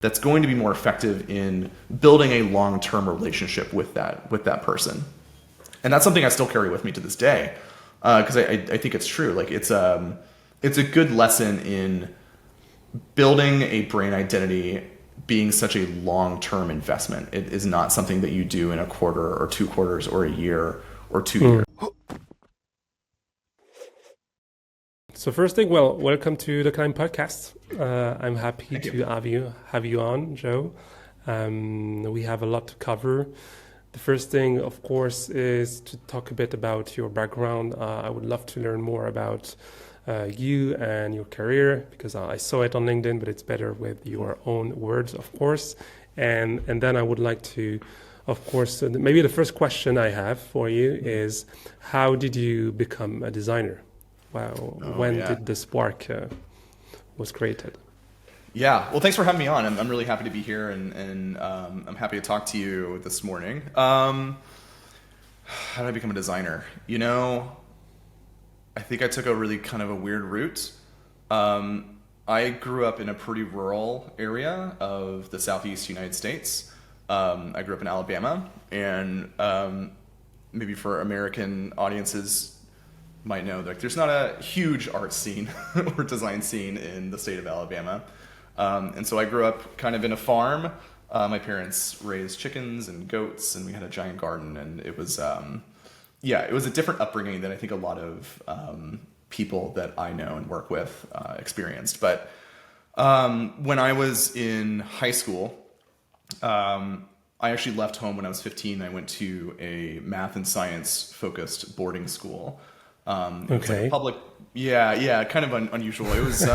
that's going to be more effective in building a long-term relationship with that person. And that's something I still carry with me to this day, because I think it's true. Like it's a good lesson in building a brand identity being such a long-term investment. It is not something that you do in a quarter or 2 quarters or a year or 2 years. So first thing, well, welcome to the Climb podcast. I'm happy to have you on, Joe. We have a lot to cover. The first thing, of course, is to talk a bit about your background. I would love to learn more about you and your career, because I saw it on LinkedIn, but it's better with your own words, of course. And then I would like to, of course, maybe the first question I have for you is, how did you become a designer? Wow. When did the spark was created? Yeah. Well, thanks for having me on. I'm really happy to be here, and I'm happy to talk to you this morning. How did I become a designer? You know, I think I took a really kind of a weird route. I grew up in a pretty rural area of the Southeast United States. I grew up in Alabama, and maybe for American audiences might know, like, there's not a huge art scene or design scene in the state of Alabama. And so I grew up kind of in a farm. My parents raised chickens and goats, and we had a giant garden, and it was, it was a different upbringing than I think a lot of people that I know and work with experienced. But when I was in high school, I actually left home when I was 15. I went to a math and science focused boarding school. It was like a public, kind of unusual. It was,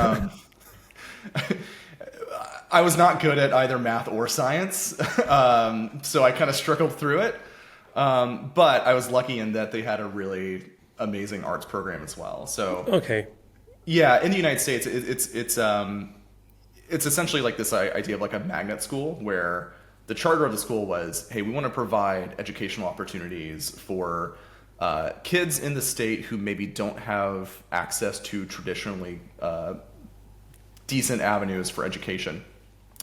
I was not good at either math or science, so I kind of struggled through it. But I was lucky in that they had a really amazing arts program as well. So in the United States, it's essentially like this idea of like a magnet school, where the charter of the school was, hey, we want to provide educational opportunities for kids in the state who maybe don't have access to traditionally decent avenues for education.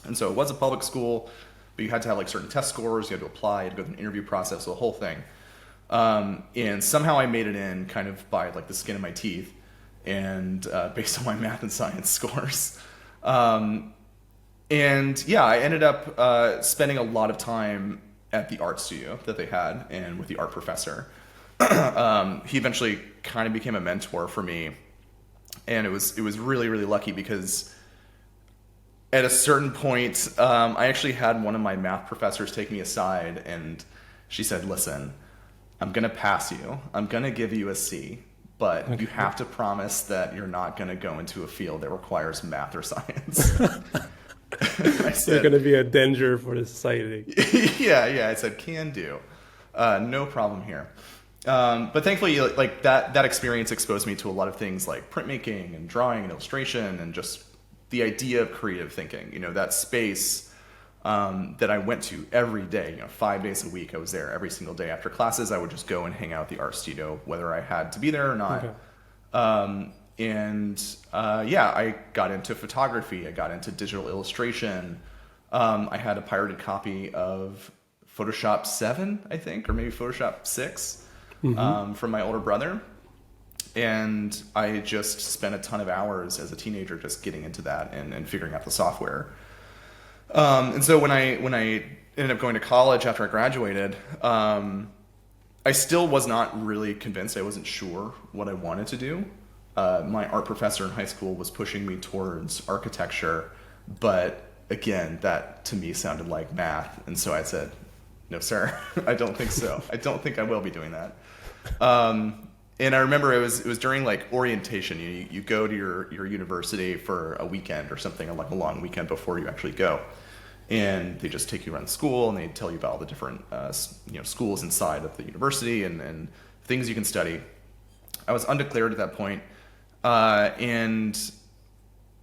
And so it was a public school, but you had to have like certain test scores, you had to apply, you had to go through an interview process, the whole thing. And somehow I made it in kind of by like the skin of my teeth, and based on my math and science scores. I ended up spending a lot of time at the art studio that they had and with the art professor. He eventually kind of became a mentor for me, and it was really, really lucky, because at a certain point, I actually had one of my math professors take me aside, and she said, listen, I'm going to pass you. I'm going to give you a C, but you have to promise that you're not going to go into a field that requires math or science. I said, you're going to be a danger for the society. I said, can do. No problem here. But thankfully, like that experience exposed me to a lot of things like printmaking and drawing and illustration, and just the idea of creative thinking. You know, that space that I went to every day. You know, 5 days a week, I was there every single day. After classes, I would just go and hang out at the art studio, whether I had to be there or not. I got into photography. I got into digital illustration. I had a pirated copy of Photoshop 7, I think, or maybe Photoshop 6. From my older brother, and I just spent a ton of hours as a teenager just getting into that and figuring out the software. And so when I ended up going to college after I graduated, I still was not really convinced. I wasn't sure what I wanted to do. My art professor in high school was pushing me towards architecture, but again, that to me sounded like math, and so I said, no, sir, I don't think so. I don't think I will be doing that. And I remember it was during like orientation. You go to your university for a weekend or something, like a long weekend before you actually go, and they just take you around the school, and they tell you about all the different schools inside of the university and things you can study. I was undeclared at that point, and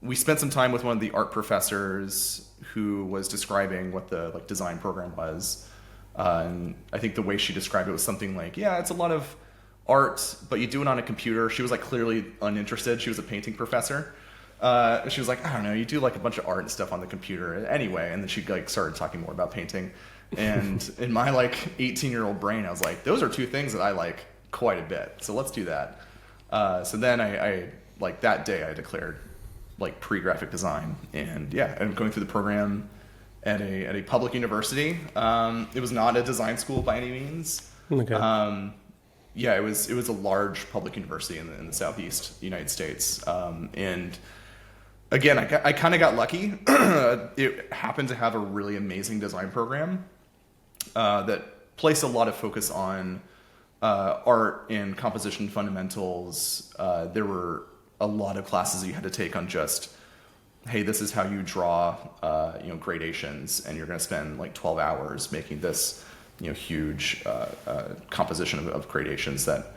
we spent some time with one of the art professors who was describing what the like design program was. And I think the way she described it was something like, it's a lot of art, but you do it on a computer. She was like clearly uninterested. She was a painting professor. She was like, I don't know, you do like a bunch of art and stuff on the computer anyway. And then she like started talking more about painting. And in my like 18-year-old brain, I was like, those are two things that I like quite a bit. So let's do that. So then I like that day I declared like pre-graphic design, and yeah, I'm going through the program at a public university. It was not a design school by any means. Okay. Yeah, it was a large public university in the Southeast United States. And again, I kind of got lucky. It happened to have a really amazing design program that placed a lot of focus on art and composition fundamentals. There were a lot of classes that you had to take on just, hey, this is how you draw, gradations, and you're going to spend like 12 hours making this, huge composition of gradations that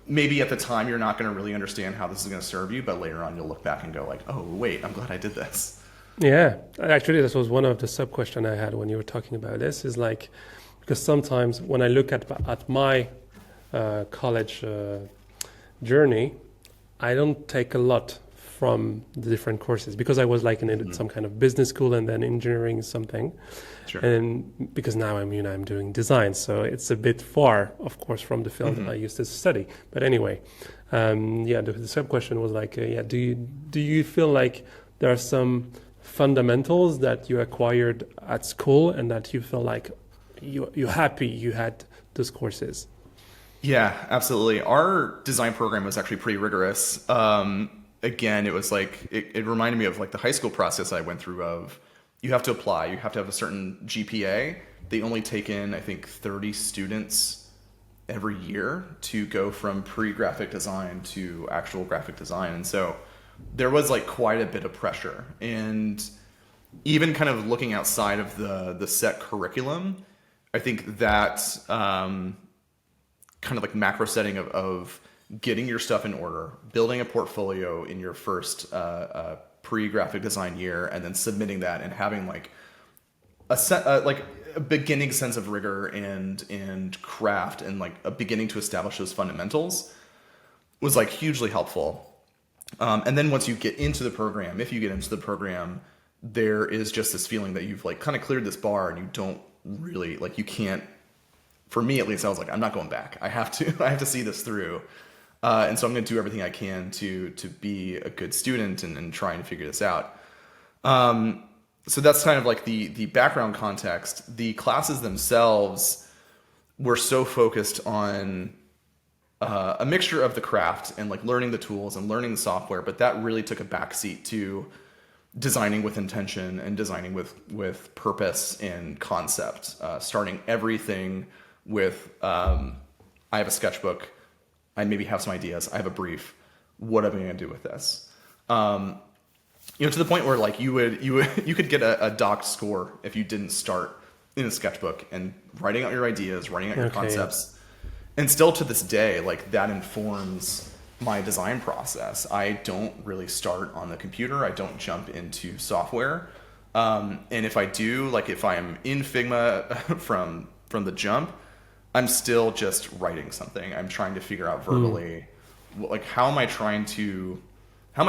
maybe at the time you're not going to really understand how this is going to serve you, but later on you'll look back and go like, oh, wait, I'm glad I did this. Yeah, actually, this was one of the sub questions I had when you were talking about this. Is like, because sometimes when I look at my college journey, I don't take a lot from the different courses because I was like in some kind of business school and then engineering something. Sure. And because now I'm doing design, so it's a bit far, of course, from the field I used to study. But anyway, the sub question was like, do you feel like there are some fundamentals that you acquired at school and that you feel like you're happy you had those courses? Yeah, absolutely. Our design program was actually pretty rigorous. Again, it was like, it reminded me of like the high school process I went through of, you have to apply, you have to have a certain GPA. They only take in, I think, 30 students every year to go from pre-graphic design to actual graphic design. And so there was like quite a bit of pressure. And even kind of looking outside of the set curriculum, I think that kind of like macro setting of getting your stuff in order, building a portfolio in your first pre-graphic design year, and then submitting that and having like a beginning sense of rigor and craft and like a beginning to establish those fundamentals was like hugely helpful. And then once you get into the program, if you get into the program, there is just this feeling that you've like kind of cleared this bar and you don't really like, you can't, for me at least, I was like, I'm not going back. I have to see this through. And so I'm going to do everything I can to be a good student and trying to figure this out. So that's kind of like the background context. The classes themselves were so focused on a mixture of the craft and like learning the tools and learning the software, but that really took a backseat to designing with intention and designing with purpose and concept, starting everything with, I have a sketchbook. I maybe have some ideas. I have a brief. What am I going to do with this? To the point where like you could get a docked score if you didn't start in a sketchbook and writing out your ideas, writing out your concepts. And still to this day, like that informs my design process. I don't really start on the computer. I don't jump into software. And if I do, like if I'm in Figma from the jump, I'm still just writing something. I'm trying to figure out verbally, like how am I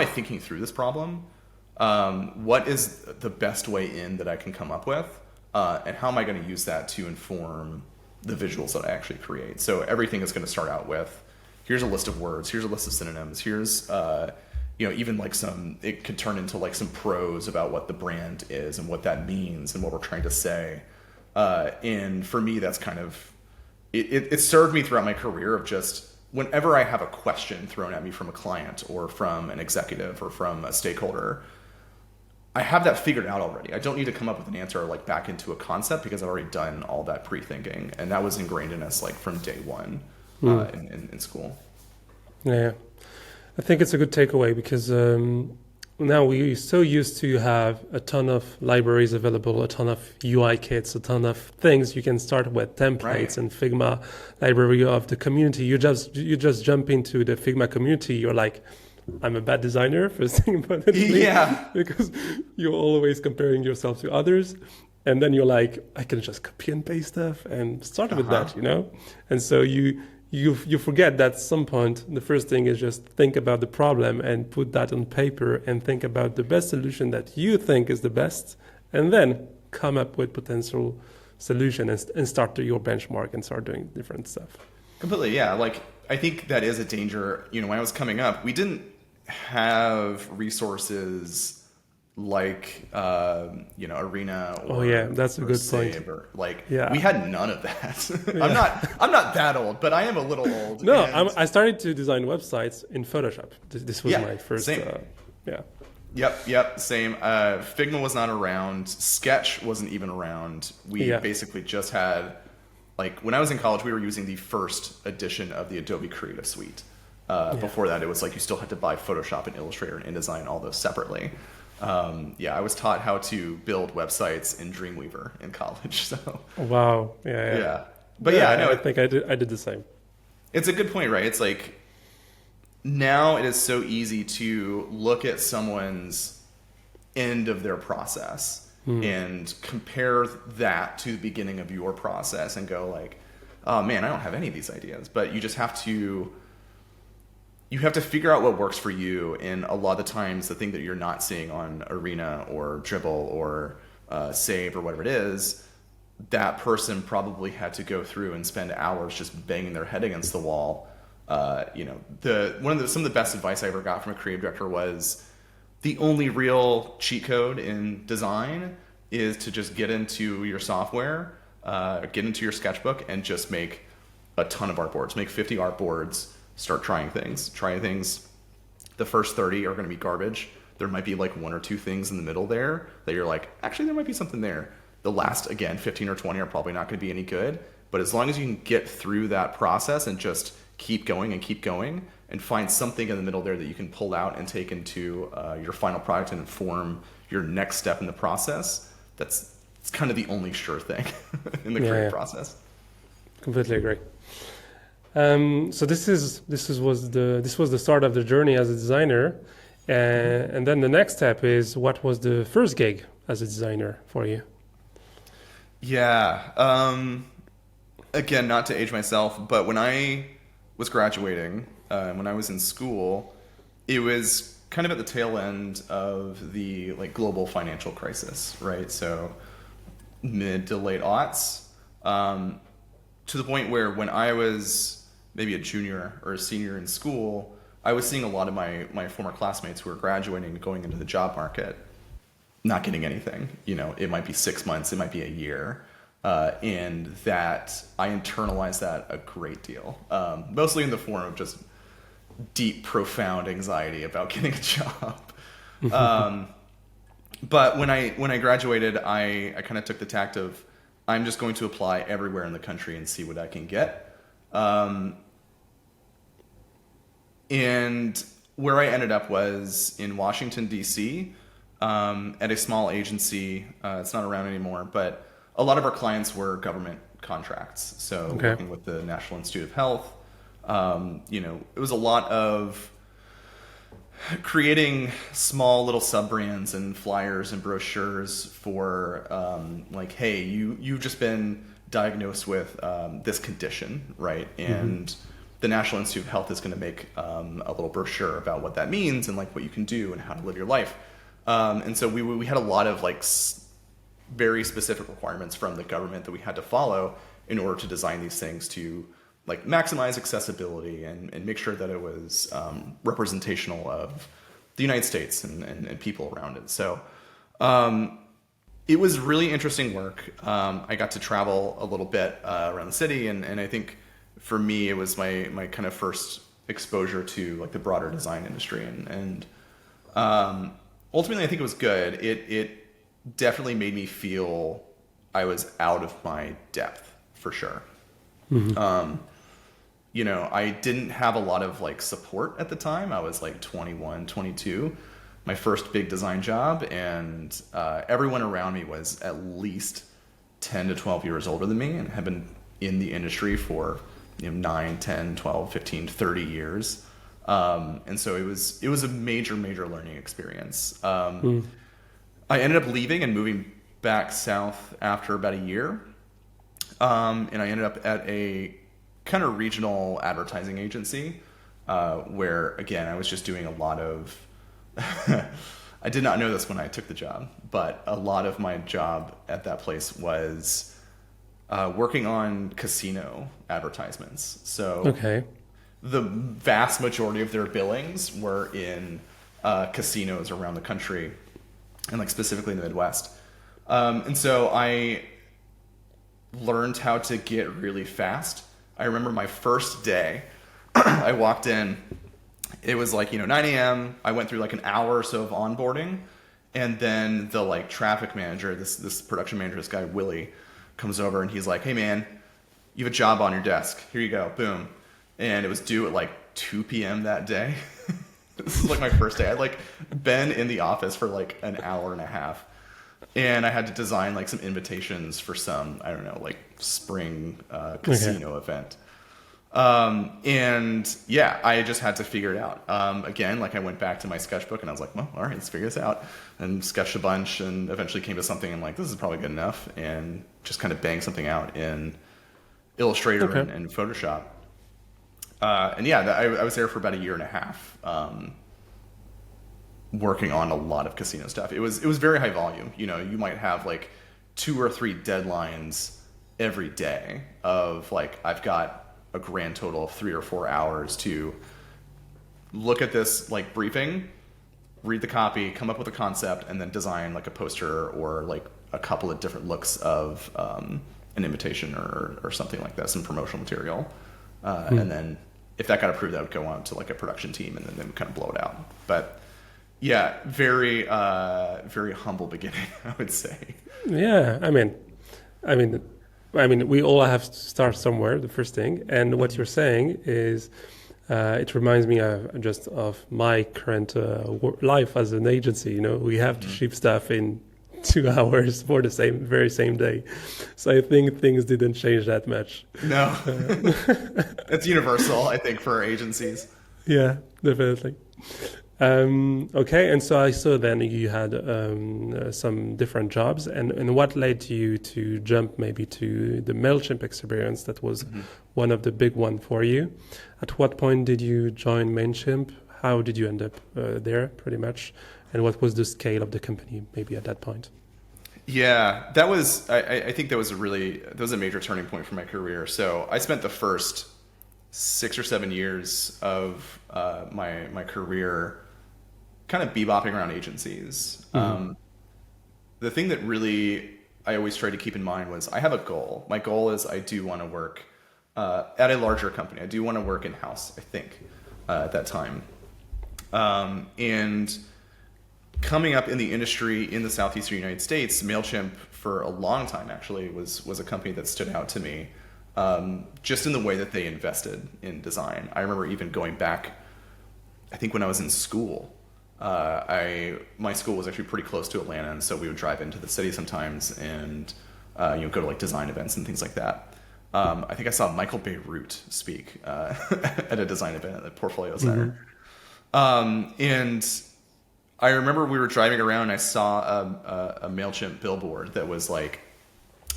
thinking through this problem? What is the best way in that I can come up with? And how am I going to use that to inform the visuals that I actually create? So everything is going to start out with, here's a list of words, here's a list of synonyms, here's, even like it could turn into like some prose about what the brand is and what that means and what we're trying to say. And for me, that's kind of, it served me throughout my career of just whenever I have a question thrown at me from a client or from an executive or from a stakeholder, I have that figured out already. I don't need to come up with an answer or like back into a concept because I've already done all that pre-thinking. And that was ingrained in us like from day one in school. Yeah, I think it's a good takeaway because now we're so used to have a ton of libraries available, a ton of UI kits, a ton of things you can start with, templates and Figma library of the community. You just jump into the Figma community. You're like, I'm a bad designer, first thing about it. Yeah. Because you're always comparing yourself to others. And then you're like, I can just copy and paste stuff and start with that, And so you you forget that at some point the first thing is just think about the problem and put that on paper and think about the best solution that you think is the best, and then come up with potential solution and start your benchmark and start doing different stuff. Completely, yeah. Like, I think that is a danger. You know, when I was coming up, we didn't have resources like Arena or that's a good point. Or, we had none of that. I'm not that old, but I am a little old. No, I started to design websites in Photoshop. This was my first. Same. Yep, same. Figma was not around. Sketch wasn't even around. We basically just had, like, when I was in college, we were using the first edition of the Adobe Creative Suite. Before that, it was like you still had to buy Photoshop and Illustrator and InDesign, all those separately. I was taught how to build websites in Dreamweaver in college. So wow, but I think I did the same. It's a good point, right? It's like now it is so easy to look at someone's end of their process and compare that to the beginning of your process and go like, oh man, I don't have any of these ideas. But you just have to figure out what works for you, and a lot of the times the thing that you're not seeing on Arena or Dribble or Save or whatever it is, that person probably had to go through and spend hours just banging their head against the wall. Some of the best advice I ever got from a creative director was the only real cheat code in design is to just get into your software, get into your sketchbook, and just make a ton of artboards. Make 50 artboards. Start trying things. The first 30 are going to be garbage. There might be like one or two things in the middle there that you're like, actually, there might be something there. The last, again, 15 or 20 are probably not going to be any good. But as long as you can get through that process and just keep going and find something in the middle there that you can pull out and take into your final product and inform your next step in the process, it's kind of the only sure thing in the creative process. Completely agree. So this was the start of the journey as a designer, and then the next step is, what was the first gig as a designer for you? Again, not to age myself, but when I was graduating, when I was in school, it was kind of at the tail end of the global financial crisis, right? So mid to late aughts, to the point where when I was maybe a junior or a senior in school, I was seeing a lot of my former classmates who were graduating and going into the job market, not getting anything. It might be 6 months, it might be a year. And that I internalized that a great deal, mostly in the form of just deep, profound anxiety about getting a job. But when I graduated, I kind of took the tact of, I'm just going to apply everywhere in the country and see what I can get. And where I ended up was in Washington, D.C., at a small agency. It's not around anymore, but a lot of our clients were government contracts. So working with the National Institute of Health, it was a lot of creating small little sub-brands and flyers and brochures for hey, you've just been diagnosed with this condition, right? And the National Institute of Health is going to make a little brochure about what that means and what you can do and how to live your life. And so we had a lot of very specific requirements from the government that we had to follow in order to design these things to maximize accessibility and make sure that it was representational of the United States and people around it. So it was really interesting work. I got to travel a little bit around the city, and I think for me it was my kind of first exposure to the broader design industry, and ultimately I think it was good. It definitely made me feel I was out of my depth, for sure. I didn't have a lot of support at the time. I was 21, 22, my first big design job, and everyone around me was at least 10 to 12 years older than me and had been in the industry for 9, 10, 12, 15, 30 years. And so it was a major learning experience. I ended up leaving and moving back south after about a year. And I ended up at a kind of regional advertising agency, where again I was just doing a lot of. I did not know this when I took the job, but a lot of my job at that place was working on casino advertisements. So Okay. the vast majority of their billings were in casinos around the country, and like specifically in the Midwest. And so I learned how to get really fast. I remember my first day, I walked in, it was like, 9 a.m. I went through like an hour or so of onboarding, and then the like traffic manager, this production manager, this guy, Willie, comes over and he's like, hey man, you have a job on your desk. Here you go. Boom. And it was due at like 2 p.m. that day. This is like my first day. I'd like been in the office for like an hour and a half, and I had to design like some invitations for some, I don't know, like spring casino event. And yeah, I just had to figure it out. Again, like I went back to my sketchbook and I was like, well, all right, let's figure this out, and sketched a bunch, and eventually came to something and like, this is probably good enough, and just kind of banged something out in Illustrator and Photoshop. And yeah, I was there for about a year and a half, working on a lot of casino stuff. It was very high volume. You might have like 2 or 3 deadlines every day of like, I've got a grand total of 3 or 4 hours to look at this like briefing, read the copy, come up with a concept, and then design like a poster or like a couple of different looks of an invitation or something like that, some promotional material. And then if that got approved, that would go on to like a production team, and then they would kind of blow it out. But yeah, very humble beginning, I would say. Yeah, I mean, we all have to start somewhere. The first thing, and what you're saying is, it reminds me of my current life as an agency. We have to ship stuff in 2 hours for the very same day. So I think things didn't change that much. No, it's universal, I think, for agencies. Yeah, definitely. Okay, and so I saw then you had some different jobs, and what led you to jump maybe to the Mailchimp experience? That was one of the big one for you. At what point did you join Mailchimp? How did you end up there, pretty much? And what was the scale of the company maybe at that point? Yeah, that was, I think that was a major turning point for my career. So I spent the first 6 or 7 years of my career kind of bebopping around agencies. The thing that really I always tried to keep in mind was I have a goal. My goal is I do want to work at a larger company. I do want to work in-house, I think, at that time. And coming up in the industry in the Southeastern United States, Mailchimp for a long time actually was a company that stood out to me, just in the way that they invested in design. I remember even going back, I think when I was in school, my school was actually pretty close to Atlanta, and so we would drive into the city sometimes and go to like design events and things like that. I think I saw Michael Beirut speak at a design event at the Portfolio Center. And I remember we were driving around and I saw a Mailchimp billboard that was like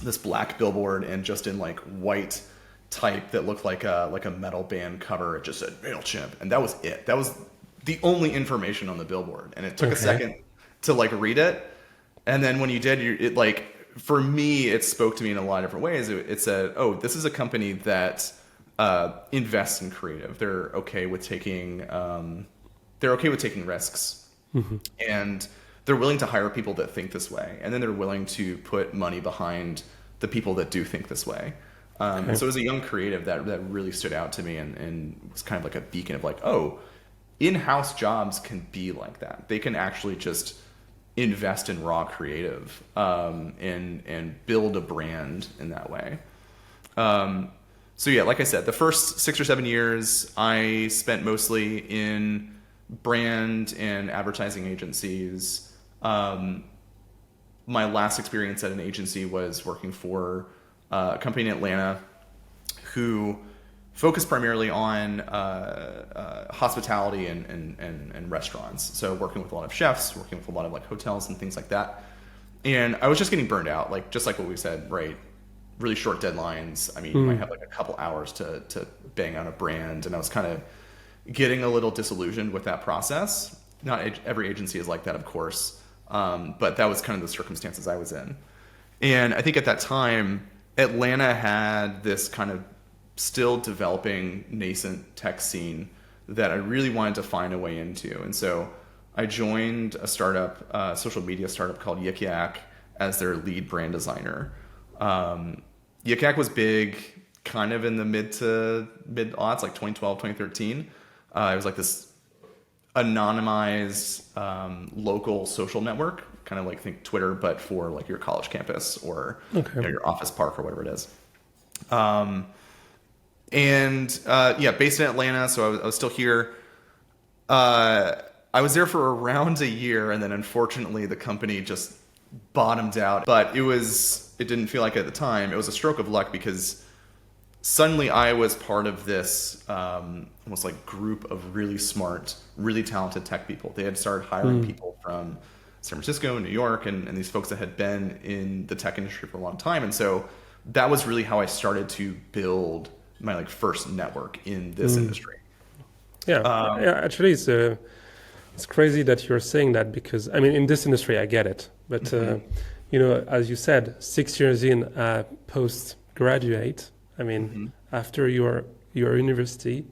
this black billboard and just in like white type that looked like a metal band cover. It just said Mailchimp, and that was it. That was the only information on the billboard, and it took a second to like read it. And then when you did, it like, for me, it spoke to me in a lot of different ways. It said, oh, this is a company that invests in creative. They're okay with taking risks, and they're willing to hire people that think this way, and then they're willing to put money behind the people that do think this way. And so as a young creative, that really stood out to me, and was kind of like a beacon of like, oh, in-house jobs can be like that. They can actually just invest in raw creative, and build a brand in that way. So yeah, like I said, the first 6 or 7 years I spent mostly in brand and advertising agencies. My last experience at an agency was working for a company in Atlanta who focused primarily on hospitality and restaurants. So working with a lot of chefs, working with a lot of like hotels and things like that. And I was just getting burned out, like just like what we said, right really short deadlines. I mean, you might have like a couple hours to bang out a brand, and I was kind of getting a little disillusioned with that process. Not every agency is like that, of course, but that was kind of the circumstances I was in. And I think at that time, Atlanta had this kind of still developing nascent tech scene that I really wanted to find a way into. And so I joined a startup, social media startup called Yik Yak as their lead brand designer. Yik Yak was big kind of in the mid-aughts, like 2012, 2013. It was like this anonymized local social network, kind of like think Twitter, but for like your college campus or your office park or whatever it is. Based in Atlanta, so I was still here. I was there for around a year, and then unfortunately the company just bottomed out. But it didn't feel like it at the time. It was a stroke of luck because suddenly I was part of this almost like group of really smart, really talented tech people. They had started hiring people from San Francisco and New York and these folks that had been in the tech industry for a long time. And so that was really how I started to build my like first network in this industry. Actually, it's crazy that you're saying that because, I mean, in this industry, I get it. But, as you said, 6 years in post-graduate, I mean, after your university,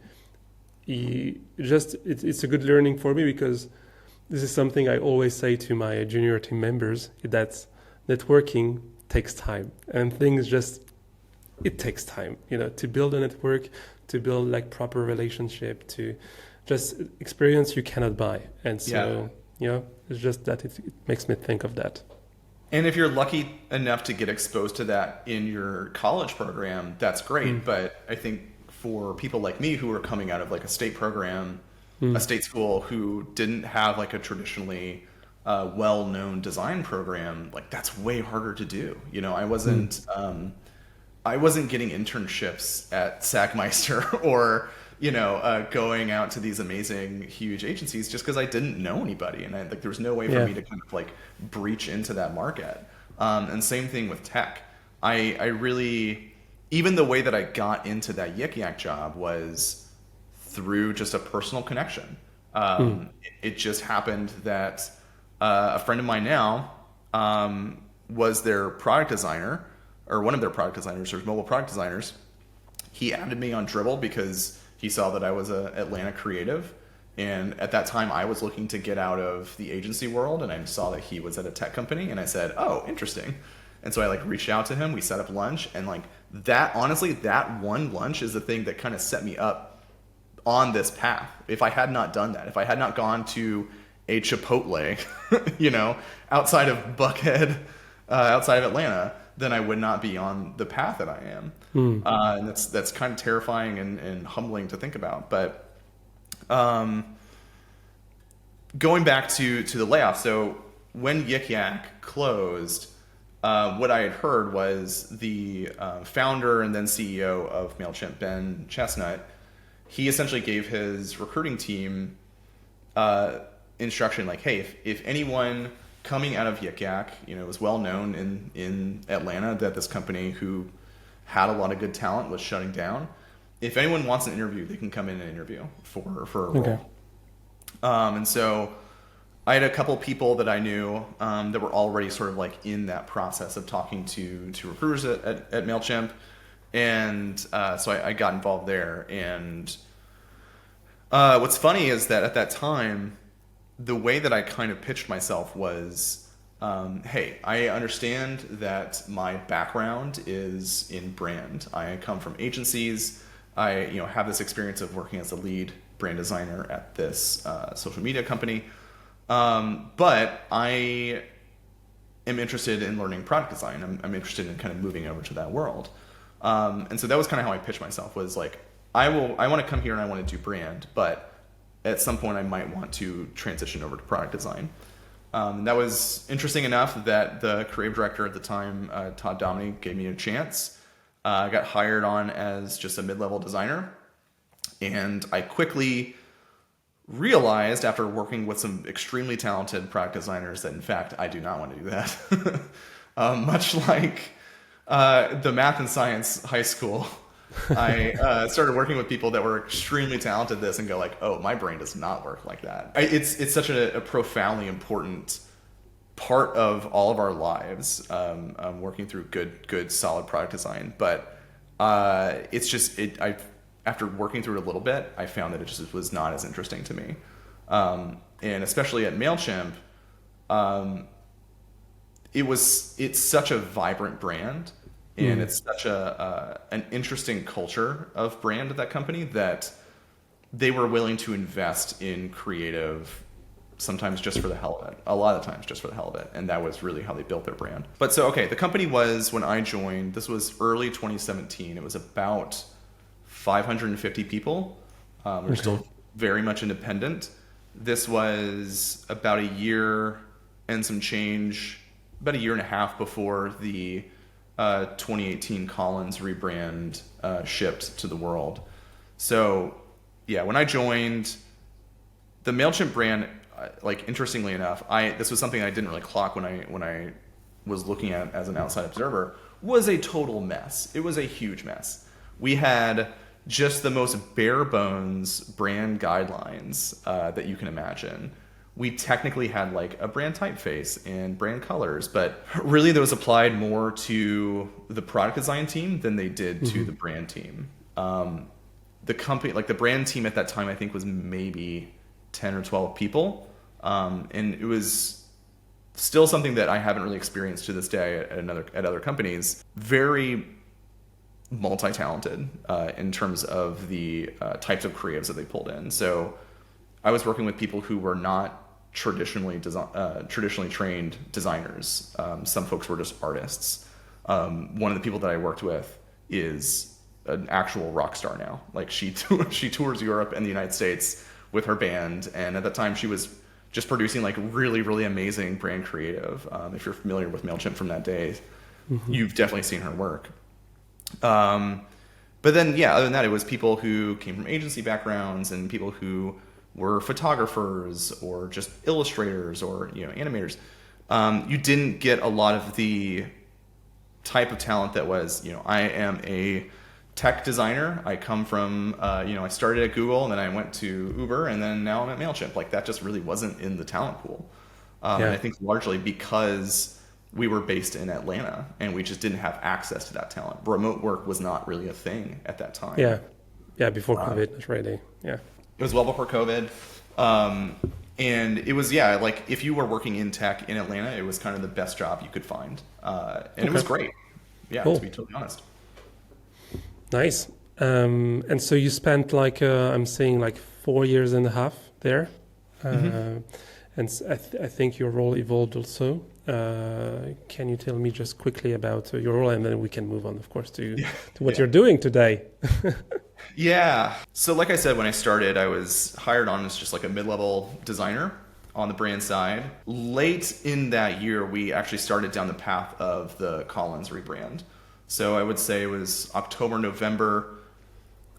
it's a good learning for me because this is something I always say to my junior team members, that networking takes time and it takes time, to build a network, to build like proper relationship, to just experience you cannot buy. And so, it's just that it makes me think of that. And if you're lucky enough to get exposed to that in your college program, that's great. But I think for people like me who are coming out of like a state program, a state school who didn't have like a traditionally well-known design program, like that's way harder to do. I wasn't getting internships at Sackmeister or going out to these amazing huge agencies just because I didn't know anybody, and there was no way for me to kind of like breach into that market. And same thing with tech. I really, even the way that I got into that Yik Yak job was through just a personal connection. It just happened that a friend of mine now was their product designer, or one of their product designers, or mobile product designers. He added me on Dribbble because he saw that I was an Atlanta creative. And at that time, I was looking to get out of the agency world, and I saw that he was at a tech company, and I said, oh, interesting. And so I like reached out to him, we set up lunch, and like that, honestly, that one lunch is the thing that kind of set me up on this path. If I had not done that, if I had not gone to a Chipotle, outside of Buckhead, outside of Atlanta, then I would not be on the path that I am. And that's kind of terrifying and humbling to think about. But going back to the layoff, so when Yik Yak closed, what I had heard was the founder and then CEO of Mailchimp, Ben Chestnut, he essentially gave his recruiting team instruction like, hey, if anyone coming out of Yik Yak, it was well known in Atlanta that this company who had a lot of good talent was shutting down. If anyone wants an interview, they can come in and interview for a role. And so I had a couple people that I knew that were already sort of like in that process of talking to recruiters at Mailchimp. And so I got involved there. And what's funny is that at that time, the way that I kind of pitched myself was, hey, I understand that my background is in brand. I come from agencies. I have this experience of working as a lead brand designer at this social media company. But I am interested in learning product design. I'm interested in kind of moving over to that world. And so that was kind of how I pitched myself, was like, I want to come here and I want to do brand, but at some point I might want to transition over to product design. And that was interesting enough that the creative director at the time, Todd Dominy, gave me a chance. I got hired on as just a mid-level designer. And I quickly realized, after working with some extremely talented product designers, that in fact I do not want to do that. Much like The math and science high school, I started working with people that were extremely talented at this and go like, oh, my brain does not work like that. It's such a profoundly important part of all of our lives, working through good solid product design. But it's just after working through it a little bit, I found that it just was not as interesting to me. And especially at Mailchimp, it's such a vibrant brand, and it's such an interesting culture of brand at that company that they were willing to invest in creative, sometimes just for the hell of it, a lot of times just for the hell of it. And that was really how they built their brand. But so, okay, the company was, when I joined, this was early 2017. It was about 550 people. We're still very much independent. This was about a year and some change, about a year and a half before the 2018 Collins rebrand shipped to the world. So yeah, when I joined, the Mailchimp brand, like interestingly enough, this was something I didn't really clock when I was looking at as an outside observer, was a total mess. It was a huge mess. We had just the most bare bones brand guidelines that you can imagine. We technically had like a brand typeface and brand colors, but really those applied more to the product design team than they did to the brand team. The company, like the brand team at that time, I think was maybe 10 or 12 people. And it was still something that I haven't really experienced to this day at other companies. Very multi-talented in terms of the types of creatives that they pulled in. So I was working with people who were not traditionally trained designers. Some folks were just artists. One of the people that I worked with is an actual rock star now. Like she tours Europe and the United States with her band, and at the time she was just producing like really, really amazing brand creative. If you're familiar with Mailchimp from that day, you've definitely seen her work. But then, yeah, other than that, it was people who came from agency backgrounds and people who were photographers or just illustrators or, animators. You didn't get a lot of the type of talent that was, I am a tech designer. I come from, I started at Google and then I went to Uber and then now I'm at Mailchimp. Like that just really wasn't in the talent pool. And I think largely because we were based in Atlanta and we just didn't have access to that talent. Remote work was not really a thing at that time. Yeah, before COVID, that's right. Yeah. It was well before COVID. And it was, like if you were working in tech in Atlanta, it was kind of the best job you could find. And it was great. Yeah, cool. To be totally honest. Nice. And so you spent I'm saying 4 years and a half there. And I think your role evolved also. Can you tell me just quickly about your role, and then we can move on, of course, to what you're doing today? Yeah. So like I said, when I started, I was hired on as just like a mid-level designer on the brand side. Late in that year, we actually started down the path of the Collins rebrand. So I would say it was October, November.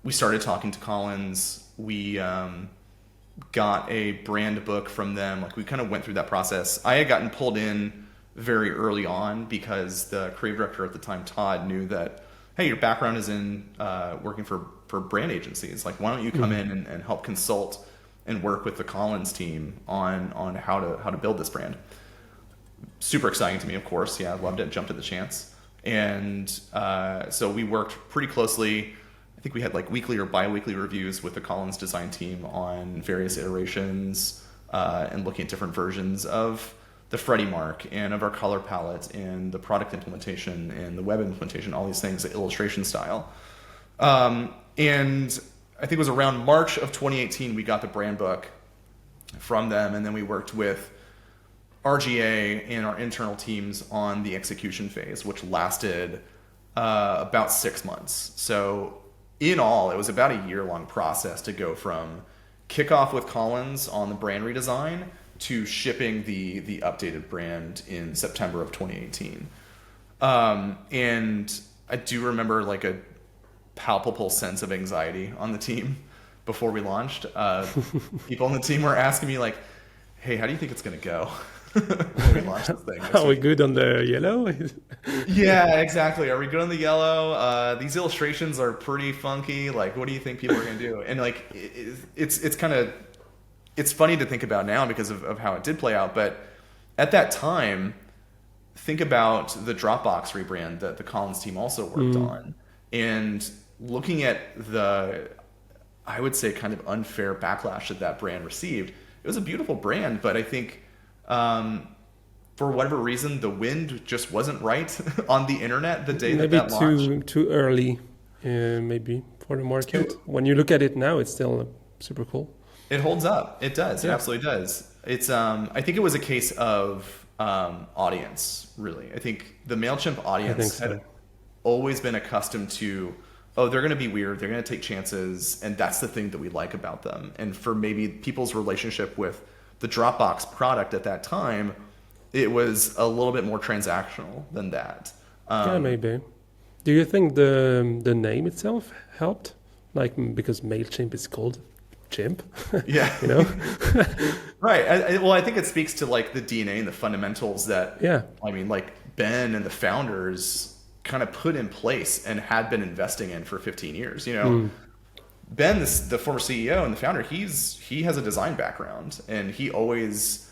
We started talking to Collins. We got a brand book from them. Like we kind of went through that process. I had gotten pulled in very early on because the creative director at the time, Todd, knew that, hey, your background is in working for brand agencies. Like, why don't you come in and help consult and work with the Collins team on how to build this brand? Super exciting to me, of course. Yeah, I loved it. Jumped at the chance. And so we worked pretty closely. I think we had like weekly or bi-weekly reviews with the Collins design team on various iterations and looking at different versions of the Freddie Mark and of our color palette and the product implementation and the web implementation, all these things, the illustration style. And I think it was around March of 2018, we got the brand book from them. And then we worked with RGA and our internal teams on the execution phase, which lasted about 6 months. So in all, it was about a year-long process to go from kickoff with Collins on the brand redesign to shipping the updated brand in September of 2018. And I do remember like a palpable sense of anxiety on the team before we launched. People on the team were asking me like, hey, how do you think it's going to go? when we launch this thing next Are we week. good on the yellow? Yeah, exactly. Are we good on the yellow? These illustrations are pretty funky. Like, what do you think people are going to do? And like, it's kind of it's funny to think about now because of how it did play out. But at that time, think about the Dropbox rebrand that the Collins team also worked on, and looking at the, I would say, kind of unfair backlash that that brand received. It was a beautiful brand, but I think. For whatever reason, the wind just wasn't right on the internet the day Maybe that launched. too early, maybe for the market. When you look at it now, it's still super cool. It holds up. It does. It Yeah, absolutely does. It's I think it was a case of audience, really. I think the Mailchimp I think audience so. had always been accustomed to, oh, they're going to be weird, they're going to take chances, and that's the thing that we like about them. And for maybe people's relationship with the Dropbox product at that time, it was a little bit more transactional than that. Yeah, maybe. Do you think the name itself helped? Like because Mailchimp is called Chimp, Yeah. you know? Right. Well, I think it speaks to like the DNA and the fundamentals that, Yeah. I mean, like Ben and the founders kind of put in place and had been investing in for 15 years. You know, Ben, the former CEO and the founder, he has a design background, and he always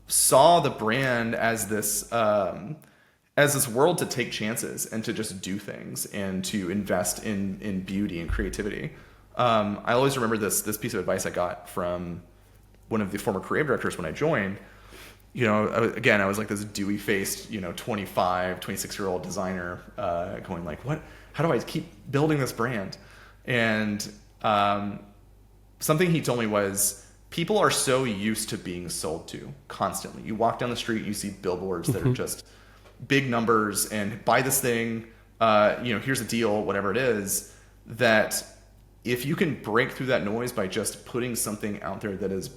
saw the brand as this world to take chances and to just do things and to invest in beauty and creativity. I always remember this piece of advice I got from one of the former creative directors when I joined. You know, I was like this dewy faced, 25, 26-year-old designer, going like, how do I keep building this brand? And something he told me was, people are so used to being sold to constantly. You walk down the street, you see billboards that are just big numbers and buy this thing, here's a deal, whatever it is, that if you can break through that noise by just putting something out there that is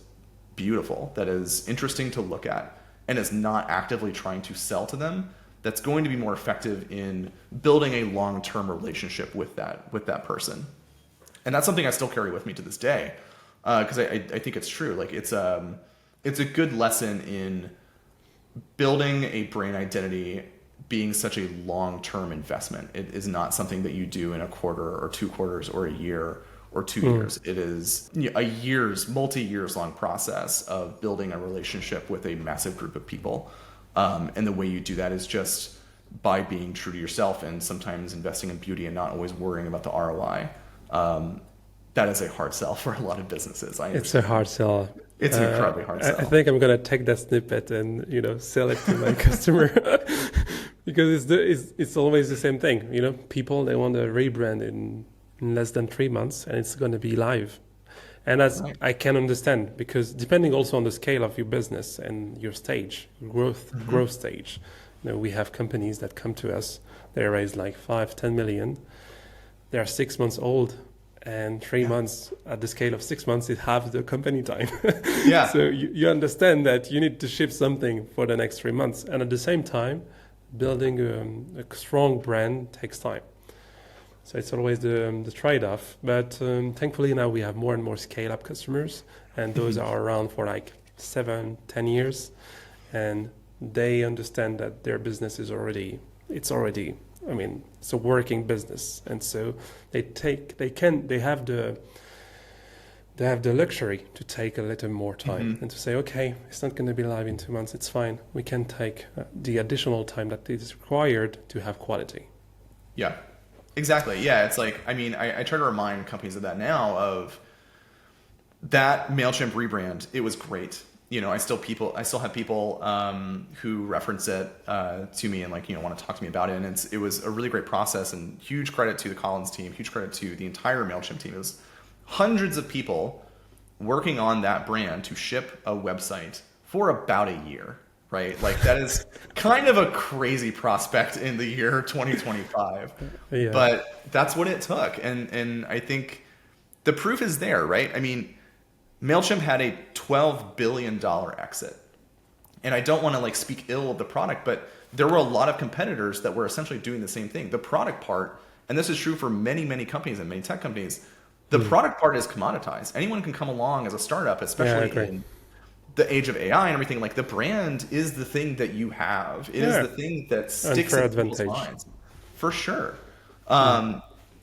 beautiful, that is interesting to look at, and is not actively trying to sell to them, that's going to be more effective in building a long-term relationship with that person. And that's something I still carry with me to this day, because I think it's true. Like it's a good lesson in building a brand identity being such a long-term investment. It is not something that you do in a quarter or 2 quarters or a year or 2 years. It is multi-years long process of building a relationship with a massive group of people. And the way you do that is just by being true to yourself and sometimes investing in beauty and not always worrying about the ROI. That is a hard sell for a lot of businesses. It's a hard sell. It's an incredibly hard sell. I think I'm gonna take that snippet and sell it to my customer because it's always the same thing. People, they want a rebrand in less than 3 months and it's gonna be live. And as Right. I can understand, because depending also on the scale of your business and your stage, growth stage, we have companies that come to us, they raise like 5-10 million, they are 6 months old, and 3 months at the scale of 6 months is half the company time. Yeah. So you understand that you need to ship something for the next 3 months, and at the same time, building a strong brand takes time. So it's always the trade-off. But thankfully now we have more and more scale-up customers, and those are around for like 7-10 years, and they understand that their business is already, it's a working business, and so they have the luxury to take a little more time and to say, okay, it's not going to be live in 2 months, it's fine. We can take the additional time that is required to have quality. Yeah, exactly. Yeah, it's like, I try to remind companies of that now, of that Mailchimp rebrand. It was great. I still have people who reference it to me and want to talk to me about it. And it was a really great process, and huge credit to the Collins team, huge credit to the entire Mailchimp team. It was hundreds of people working on that brand to ship a website for about a year, right? Like that is kind of a crazy prospect in the year 2025, Yeah. but that's what it took. And I think the proof is there, right? Mailchimp had a $12 billion exit. And I don't want to speak ill of the product, but there were a lot of competitors that were essentially doing the same thing. The product part, and this is true for many, many companies and many tech companies, the product part is commoditized. Anyone can come along as a startup, especially in the age of AI and everything, like the brand is the thing that you have. It is the thing that sticks in people's minds, for sure.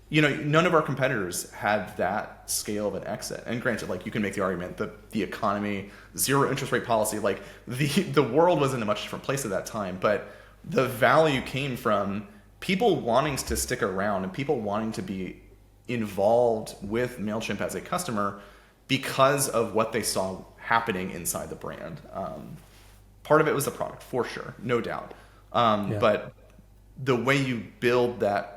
You know, none of our competitors had that scale of an exit. And granted, like you can make the argument that the economy, zero interest rate policy, like the world was in a much different place at that time. But the value came from people wanting to stick around and people wanting to be involved with Mailchimp as a customer because of what they saw happening inside the brand. Part of it was the product, for sure, no doubt. But the way you build that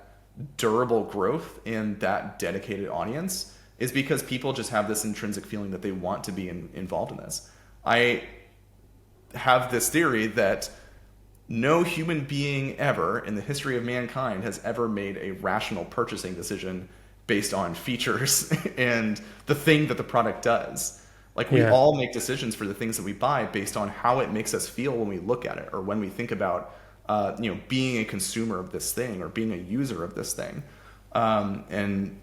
durable growth in that dedicated audience is because people just have this intrinsic feeling that they want to be involved in this. I have this theory that no human being ever in the history of mankind has ever made a rational purchasing decision based on features and the thing that the product does. Like we all make decisions for the things that we buy based on how it makes us feel when we look at it or when we think about you know, being a consumer of this thing or being a user of this thing. And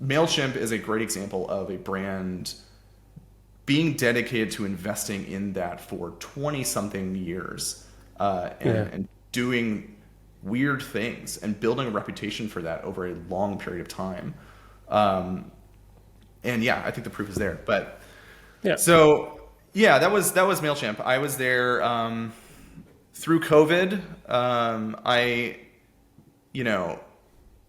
Mailchimp is a great example of a brand being dedicated to investing in that for 20-something years and doing weird things and building a reputation for that over a long period of time. And yeah, I think the proof is there. But so yeah, that was Mailchimp. I was there through COVID. You know,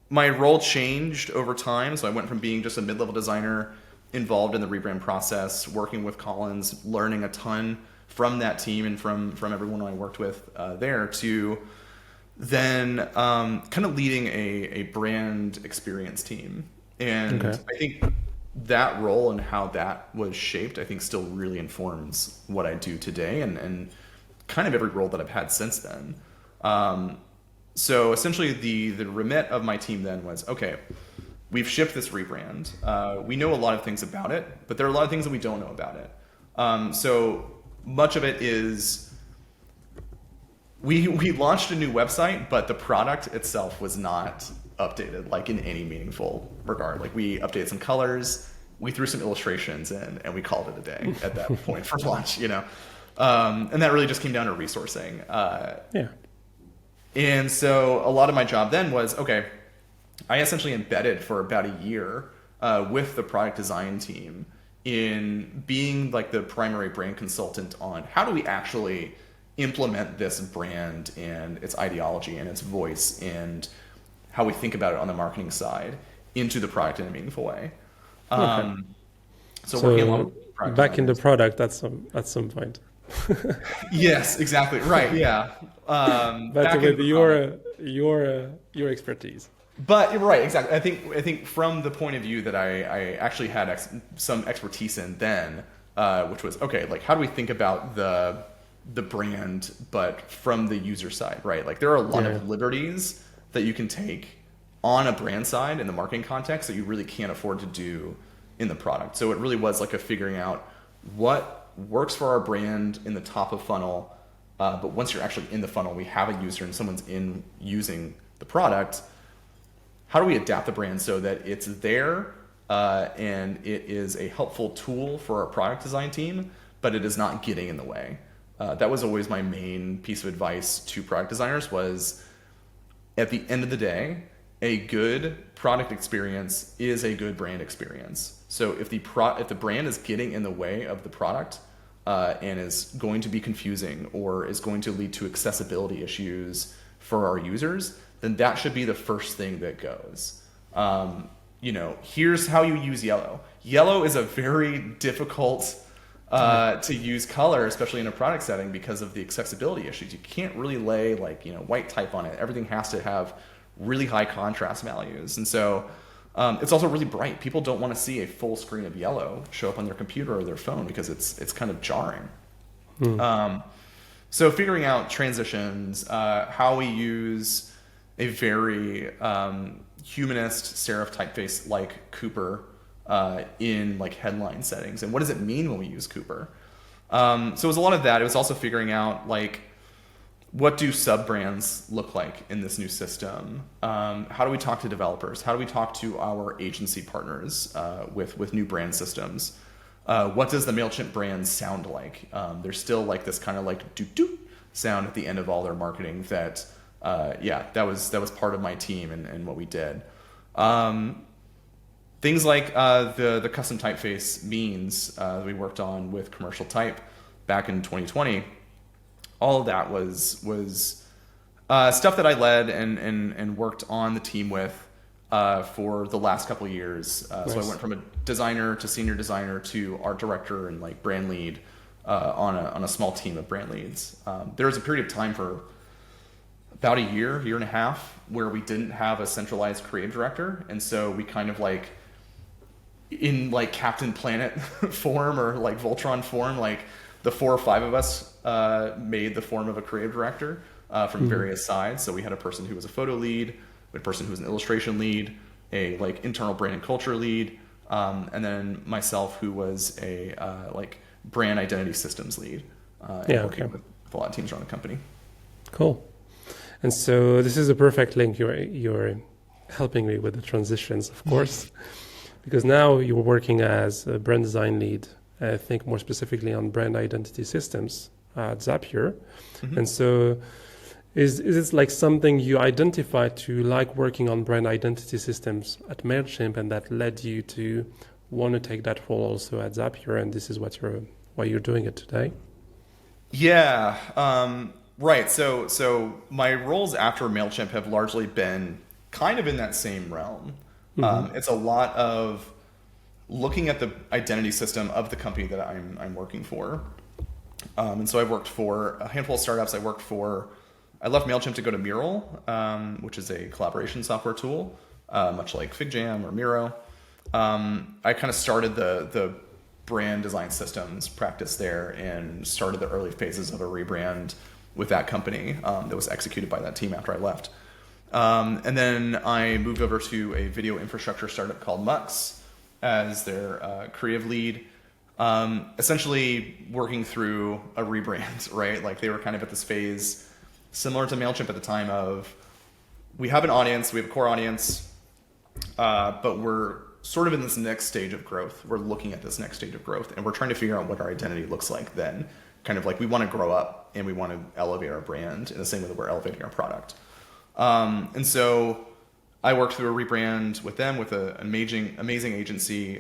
my role changed over time. So I went from being just a mid-level designer involved in the rebrand process, working with Collins, learning a ton from that team and from everyone I worked with there, to then kind of leading a brand experience team. And I think that role and how that was shaped, I think still really informs what I do today and kind of every role that I've had since then. So essentially the remit of my team then was, okay, we've shipped this rebrand. We know a lot of things about it, but there are a lot of things that we don't know about it. So much of it is we launched a new website, but the product itself was not updated like in any meaningful regard. Like we updated some colors, we threw some illustrations in, and we called it a day at that point for launch, you know. And that really just came down to resourcing. And so a lot of my job then was, okay, I essentially embedded for about a year with the product design team in being like the primary brand consultant on how do we actually implement this brand and its ideology and its voice and how we think about it on the marketing side into the product in a meaningful way. So working along with product back in the product at some point. Yes, exactly. Right. Yeah. But with your expertise. But right, exactly. I think from the point of view that I actually had some expertise in then, which was okay, like how do we think about the brand, but from the user side, right? Like there are a lot of liberties that you can take on a brand side in the marketing context that you really can't afford to do in the product. So it really was like a figuring out what works for our brand in the top of funnel, but once you're actually in the funnel, we have a user and someone's in using the product. How do we adapt the brand so that it's there and it is a helpful tool for our product design team, but it is not getting in the way? That was always my main piece of advice to product designers was, at the end of the day, a good product experience is a good brand experience. So if the brand is getting in the way of the product and is going to be confusing or is going to lead to accessibility issues for our users, then that should be the first thing that goes. You know, here's how you use yellow. Yellow is a very difficult to use color, especially in a product setting, because of the accessibility issues. You can't really lay like, you know, white type on it. Everything has to have really high contrast values. And so it's also really bright. People don't want to see a full screen of yellow show up on their computer or their phone because it's kind of jarring. So figuring out transitions, how we use a very humanist serif typeface like Cooper in like headline settings, and what does it mean when we use Cooper? So it was a lot of that. It was also figuring out like, what do sub brands look like in this new system? How do we talk to developers? How do we talk to our agency partners with new brand systems? what does the Mailchimp brand sound like? There's still like this kind of like doot doot sound at the end of all their marketing that, that was part of my team and what we did. Things like the custom typeface means we worked on with commercial type back in 2020. All of that was stuff that I led and worked on the team with for the last couple of years. Nice. So I went from a designer to senior designer to art director and like brand lead on a small team of brand leads. There was a period of time for about a year and a half where we didn't have a centralized creative director, and so we kind of like in like Captain Planet form or like Voltron form, like the 4 or 5 of us made the form of a creative director from various sides. So we had a person who was a photo lead, we had a person who was an illustration lead, a like internal brand and culture lead, and then myself who was a like brand identity systems lead. Working with a lot of teams around the company. Cool. And so this is a perfect link. You're helping me with the transitions, of course, because now you're working as a brand design lead. I think more specifically on brand identity systems at Zapier. And so is it like something you identified to like working on brand identity systems at Mailchimp, and that led you to want to take that role also at Zapier, and this is why you're doing it today? Yeah, right. So my roles after Mailchimp have largely been kind of in that same realm. It's a lot of looking at the identity system of the company that I'm working for. And so I've worked for a handful of startups. I left Mailchimp to go to Mural, which is a collaboration software tool, much like FigJam or Miro. I kind of started the brand design systems practice there and started the early phases of a rebrand with that company that was executed by that team after I left. And then I moved over to a video infrastructure startup called Mux as their creative lead, essentially working through a rebrand, right? Like they were kind of at this phase similar to Mailchimp at the time of, we have an audience, we have a core audience, but we're sort of in this next stage of growth. We're looking at this next stage of growth and we're trying to figure out what our identity looks like then. Kind of like we want to grow up and we want to elevate our brand in the same way that we're elevating our product. And so I worked through a rebrand with them with an amazing agency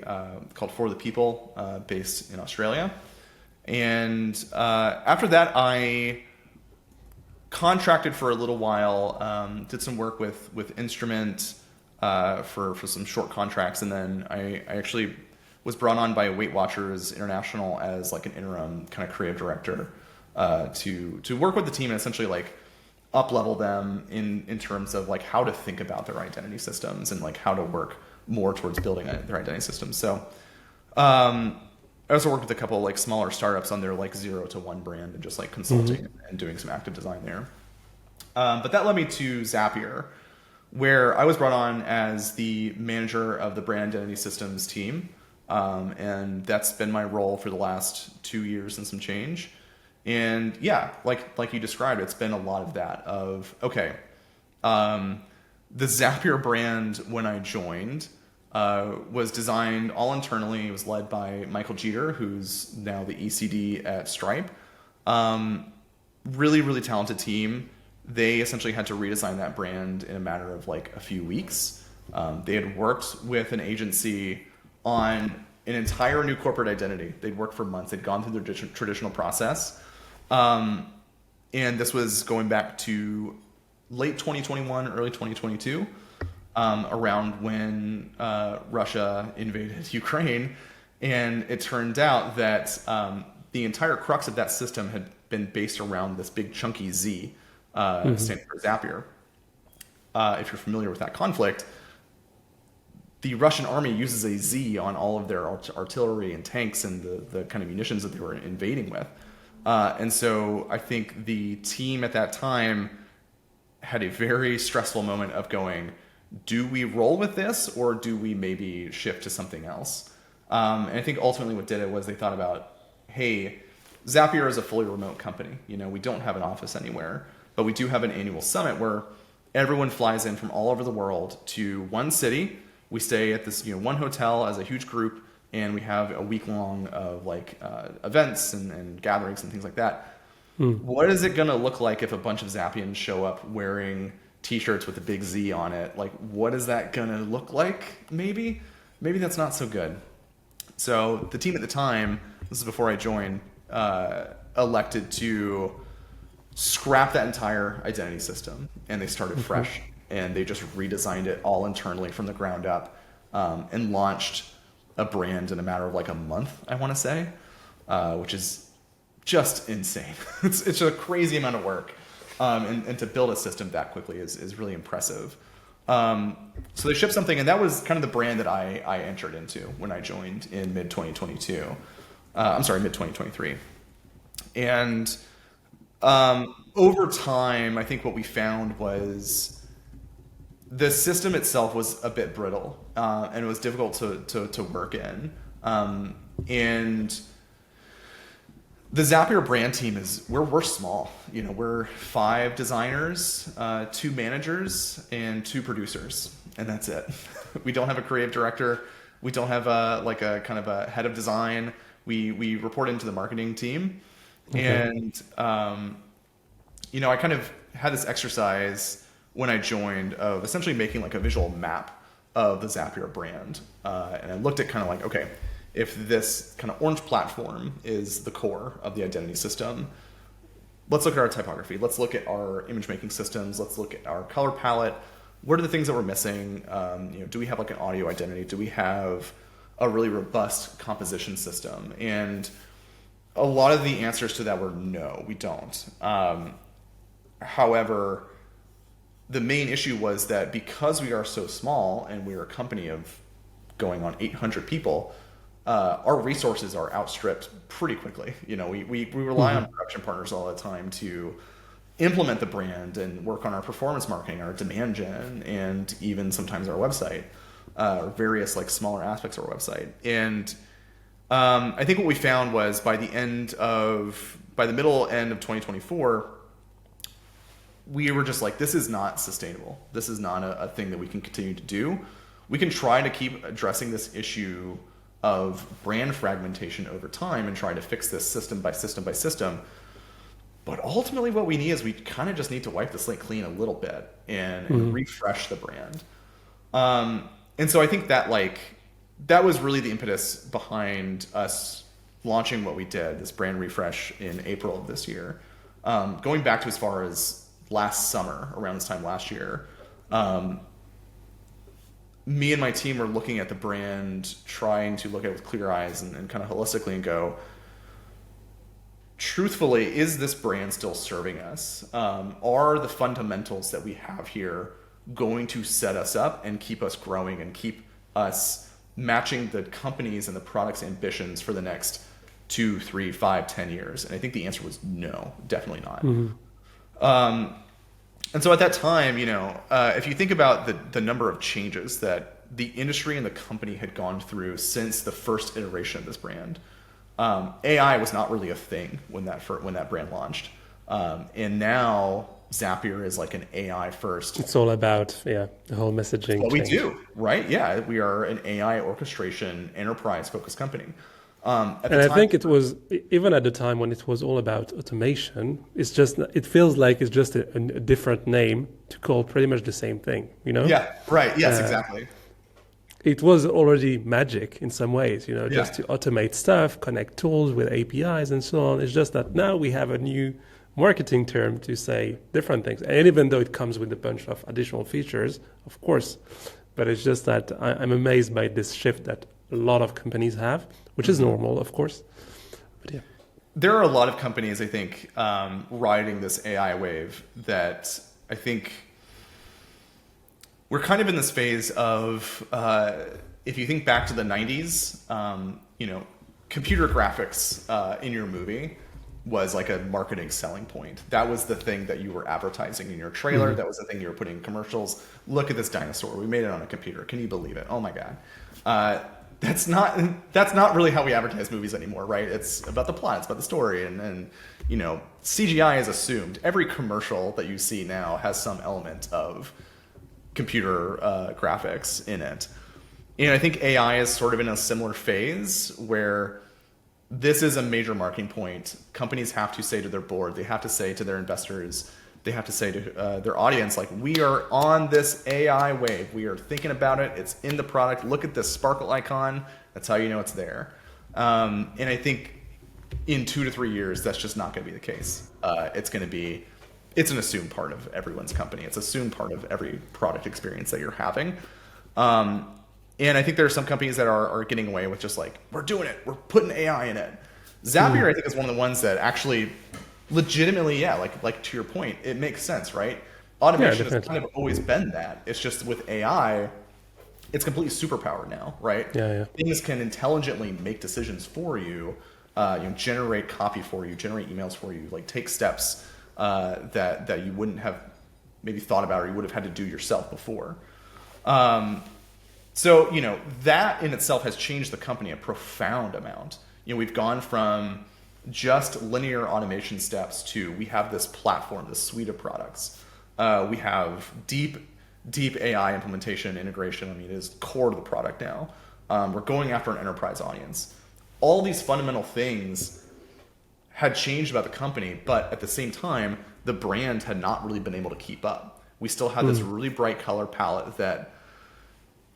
called For the People, based in Australia. And after that, I contracted for a little while, did some work with Instrument for some short contracts, and then I actually was brought on by Weight Watchers International as like an interim kind of creative director to work with the team and essentially like up-level them in terms of like how to think about their identity systems and like how to work more towards building their identity systems. So I also worked with a couple like smaller startups on their like 0 to 1 brand and just like consulting and doing some active design there. But that led me to Zapier, where I was brought on as the manager of the brand identity systems team. And that's been my role for the last 2 years and some change. And yeah, like you described, it's been a lot of that of, okay, the Zapier brand when I joined was designed all internally. It was led by Michael Jeter, who's now the ECD at Stripe. Really, really talented team. They essentially had to redesign that brand in a matter of like a few weeks. They had worked with an agency on an entire new corporate identity. They'd worked for months. They'd gone through their traditional process. And this was going back to late 2021, early 2022, around when Russia invaded Ukraine. And it turned out that the entire crux of that system had been based around this big chunky Z, standing for Zapier. If you're familiar with that conflict, the Russian army uses a Z on all of their artillery and tanks and the kind of munitions that they were invading with. And so I think the team at that time had a very stressful moment of going, do we roll with this or do we maybe shift to something else? And I think ultimately what did it was they thought about, hey, Zapier is a fully remote company. You know, we don't have an office anywhere, but we do have an annual summit where everyone flies in from all over the world to one city. We stay at this, one hotel as a huge group and we have a week long of like events and gatherings and things like that. What is it going to look like if a bunch of Zappians show up wearing t-shirts with a big Z on it? Like, what is that going to look like? Maybe that's not so good. So the team at the time, this is before I joined, elected to scrap that entire identity system, and they started fresh, and they just redesigned it all internally from the ground up, and launched a brand in a matter of like a month, I want to say, which is just insane. It's a crazy amount of work, and to build a system that quickly is really impressive. So they shipped something, and that was kind of the brand that I entered into when I joined in mid 2023. And over time, I think what we found was the system itself was a bit brittle, and it was difficult to work in. And the Zapier brand team we're small. We're 5 designers, 2 managers, and 2 producers, and that's it. We don't have a creative director. We don't have a kind of a head of design. We report into the marketing team. And I kind of had this exercise when I joined of essentially making like a visual map of the Zapier brand, and I looked at kind of like, okay, if this kind of orange platform is the core of the identity system, let's look at our typography. Let's look at our image making systems. Let's look at our color palette. What are the things that we're missing? Do we have like an audio identity? Do we have a really robust composition system? And a lot of the answers to that were no, we don't. However, the main issue was that because we are so small and we are a company of going on 800 people, our resources are outstripped pretty quickly. We rely on production partners all the time to implement the brand and work on our performance marketing, our demand gen, and even sometimes our website, or various like smaller aspects of our website. And I think what we found was by the end of 2024, we were just like, this is not sustainable. This is not a thing that we can continue to do. We can try to keep addressing this issue of brand fragmentation over time and try to fix this system by system by system. But ultimately what we need is we kind of just need to wipe the slate clean a little bit and refresh the brand. And so I think that that was really the impetus behind us launching what we did, this brand refresh in April of this year. Going back to as far as last summer, around this time last year, me and my team were looking at the brand, trying to look at it with clear eyes and kind of holistically and go, truthfully, is this brand still serving us? Are the fundamentals that we have here going to set us up and keep us growing and keep us matching the company's and the product's ambitions for the next 2, 3, 5, 10 years? And I think the answer was no, definitely not. And so at that time, if you think about the number of changes that the industry and the company had gone through since the first iteration of this brand, AI was not really a thing when that brand launched. And now Zapier is like an AI first. It's all about, the whole messaging. What we do, right? Yeah, we are an AI orchestration enterprise focused company. I think it was, even at the time when it was all about automation, it feels like it's just a different name to call pretty much the same thing, Yeah, right. Yes, exactly. It was already magic in some ways, just to automate stuff, connect tools with APIs and so on. It's just that now we have a new marketing term to say different things. And even though it comes with a bunch of additional features, of course, but it's just that I'm amazed by this shift that a lot of companies have, which is normal, of course. But yeah. There are a lot of companies, I think, riding this AI wave that I think we're kind of in this phase of, if you think back to the 90s, computer graphics in your movie was like a marketing selling point. That was the thing that you were advertising in your trailer. That was the thing you were putting in commercials. Look at this dinosaur. We made it on a computer. Can you believe it? Oh my God. That's not really how we advertise movies anymore, right? It's about the plot, it's about the story, and CGI is assumed. Every commercial that you see now has some element of computer graphics in it. And I think AI is sort of in a similar phase where this is a major marketing point. Companies have to say to their board, they have to say to their investors, they have to say to their audience, like, we are on this AI wave. We are thinking about it. It's in the product. Look at this sparkle icon. That's how you know it's there. And I think in 2 to 3 years, that's just not going to be the case. It's an assumed part of everyone's company. It's assumed part of every product experience that you're having. And I think there are some companies that are getting away with just like, we're doing it. We're putting AI in it. Zapier, I think, is one of the ones that actually legitimately, like to your point, it makes sense, right? Automation has kind of always been that. It's just with AI, it's completely superpowered now, right? Things can intelligently make decisions for you, generate copy for you, generate emails for you, like take steps that you wouldn't have maybe thought about or you would have had to do yourself before. So, that in itself has changed the company a profound amount. We've gone from just linear automation steps to we have this platform, this suite of products. We have deep AI implementation integration. I mean, it is core to the product now. We're going after an enterprise audience. All these fundamental things had changed about the company, but at the same time, the brand had not really been able to keep up. We still had this really bright color palette that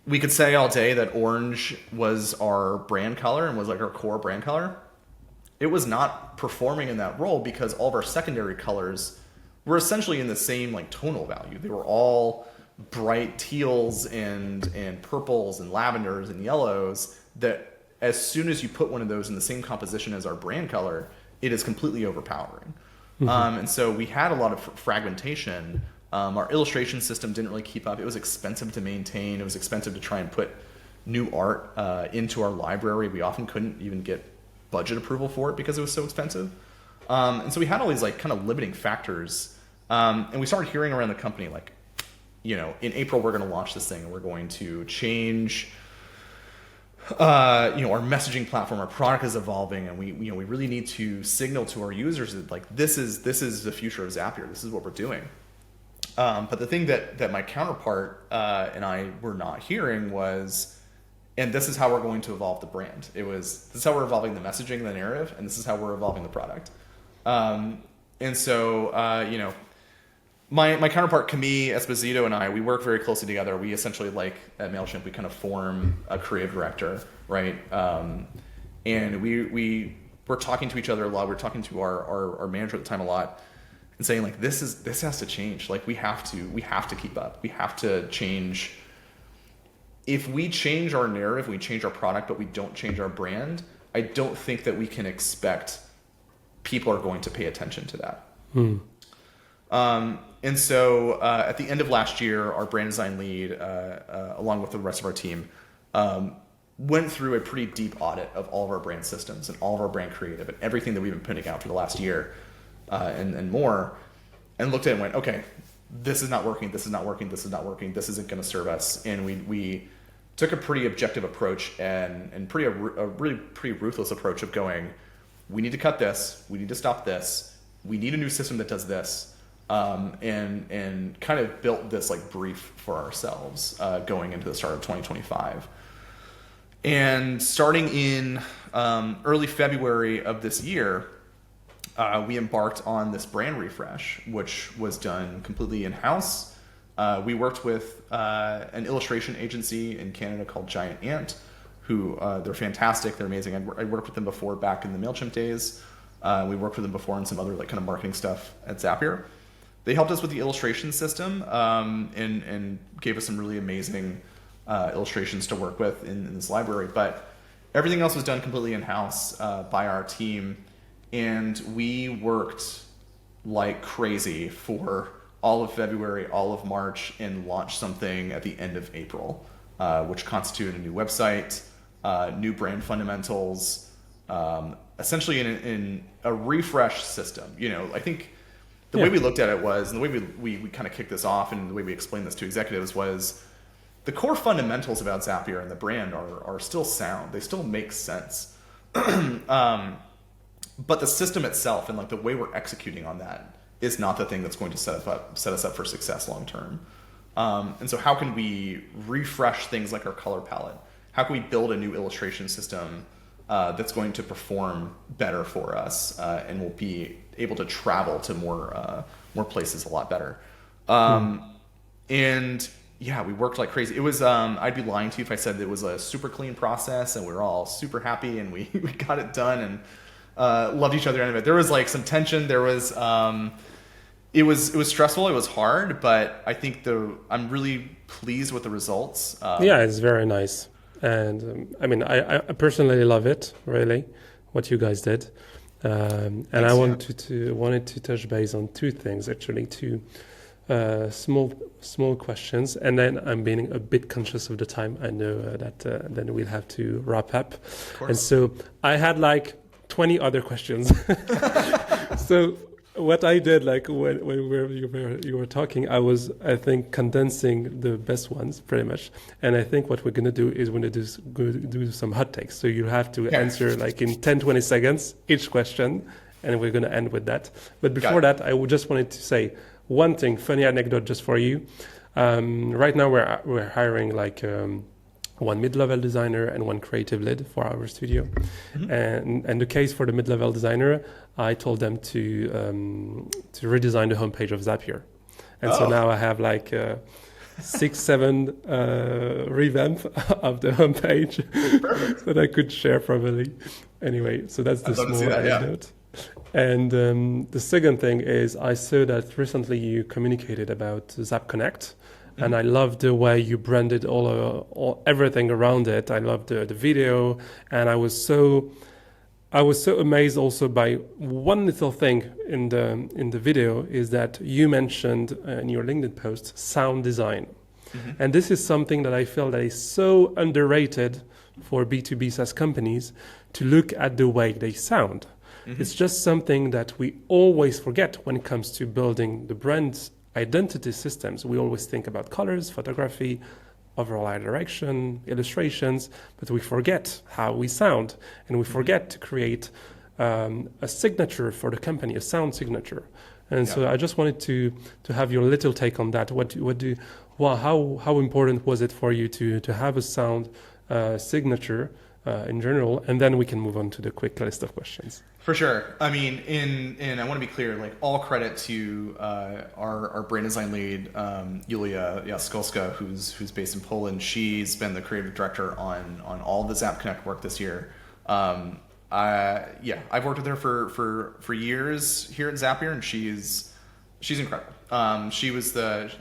we could say all day that orange was our brand color and was like our core brand color. It was not performing in that role because all of our secondary colors were essentially in the same like tonal value. They were all bright teals and purples and lavenders and yellows that as soon as you put one of those in the same composition as our brand color, it is completely overpowering. And so we had a lot of fragmentation. Our illustration system didn't really keep up. It was expensive to maintain. It was expensive to try and put new art into our library. We often couldn't even get budget approval for it because it was so expensive. And so we had all these like kind of limiting factors. And we started hearing around the company like, in April we're going to launch this thing and we're going to change our messaging platform. Our product is evolving, and we really need to signal to our users that like this is the future of Zapier. This is what we're doing. But the thing that my counterpart and I were not hearing was, and this is how we're going to evolve the brand. This is how we're evolving the messaging, the narrative, and this is how we're evolving the product. And so, my counterpart Camille Esposito and I, we work very closely together. We essentially, like at Mailchimp, we kind of form a creative director, right? And we were talking to each other a lot. We were talking to our manager at the time a lot, and saying like, this has to change. Like we have to keep up. We have to change. If we change our narrative, we change our product, but we don't change our brand, I don't think that we can expect people are going to pay attention to that. And so at the end of last year, our brand design lead, along with the rest of our team, went through a pretty deep audit of all of our brand systems and all of our brand creative and everything that we've been putting out for the last year and more, and looked at it and went, okay, this is not working, this is not working, this is not working, this isn't going to serve us. And we took a pretty objective approach and a really pretty ruthless approach of going, we need to cut this, we need to stop this, we need a new system that does this. And kind of built this like brief for ourselves going into the start of 2025. And starting in early February of this year, we embarked on this brand refresh, which was done completely in-house. We worked with an illustration agency in Canada called Giant Ant, who they're fantastic, they're amazing. I worked with them before back in the Mailchimp days. We worked with them before on some other like kind of marketing stuff at Zapier. They helped us with the illustration system and gave us some really amazing illustrations to work with in this library. But everything else was done completely in-house by our team. And we worked like crazy for all of February, all of March, and launched something at the end of April, which constituted a new website, new brand fundamentals, essentially in a refresh system. I think the way we looked at it was, and the way we kind of kicked this off and the way we explained this to executives was, the core fundamentals about Zapier and the brand are still sound. They still make sense. But the system itself and like the way we're executing on that is not the thing that's going to set us up for success long term. And so how can we refresh things like our color palette, how can we build a new illustration system that's going to perform better for us, and we'll be able to travel to more places a lot better. And yeah, we worked like crazy. It was, I'd be lying to you if I said that it was a super clean process and we were all super happy and we got it done and loved each other. There was like some tension. There was, it was stressful. It was hard, but I think I'm really pleased with the results. Yeah, it's very nice. And I mean, I personally love it, really, what you guys did. And I wanted to touch base on two things, actually, two small questions. And then I'm being a bit conscious of the time. I know that then we'll have to wrap up. And so I had like 20 other questions. So what I did, like when you were talking, I think condensing the best ones pretty much. And I think what we're gonna do is we're gonna do some hot takes. So you have to answer like in 10-20 seconds each question, and we're gonna end with that. But before that, I just wanted to say one thing, funny anecdote just for you. Right now we're hiring like one mid-level designer and one creative lead for our studio. And the case for the mid-level designer, I told them to redesign the homepage of Zapier. And so now I have like 6-7 revamp of the homepage that I could share probably. Anyway, so that's the small anecdote. And the second thing is I saw that recently you communicated about Zap Connect. And I love the way you branded everything around it. I loved the video, and I was so amazed also by one little thing in the video is that you mentioned in your LinkedIn post sound design, and this is something that I feel that is so underrated for B2B SaaS companies to look at the way they sound. It's just something that we always forget when it comes to building the brand's identity systems. We always think about colors, photography, overall art direction, illustrations, but we forget how we sound, and we forget to create a signature for the company, a sound signature. And so I just wanted to have your little take on that. How important was it for you to have a sound signature in general, and then we can move on to the quick list of questions. For sure. I mean, and I want to be clear, like all credit to our brand design lead, Julia Jaskolska, who's based in Poland. She's been the creative director on all of the Zap Connect work this year. I've worked with her for years here at Zapier, and she's incredible.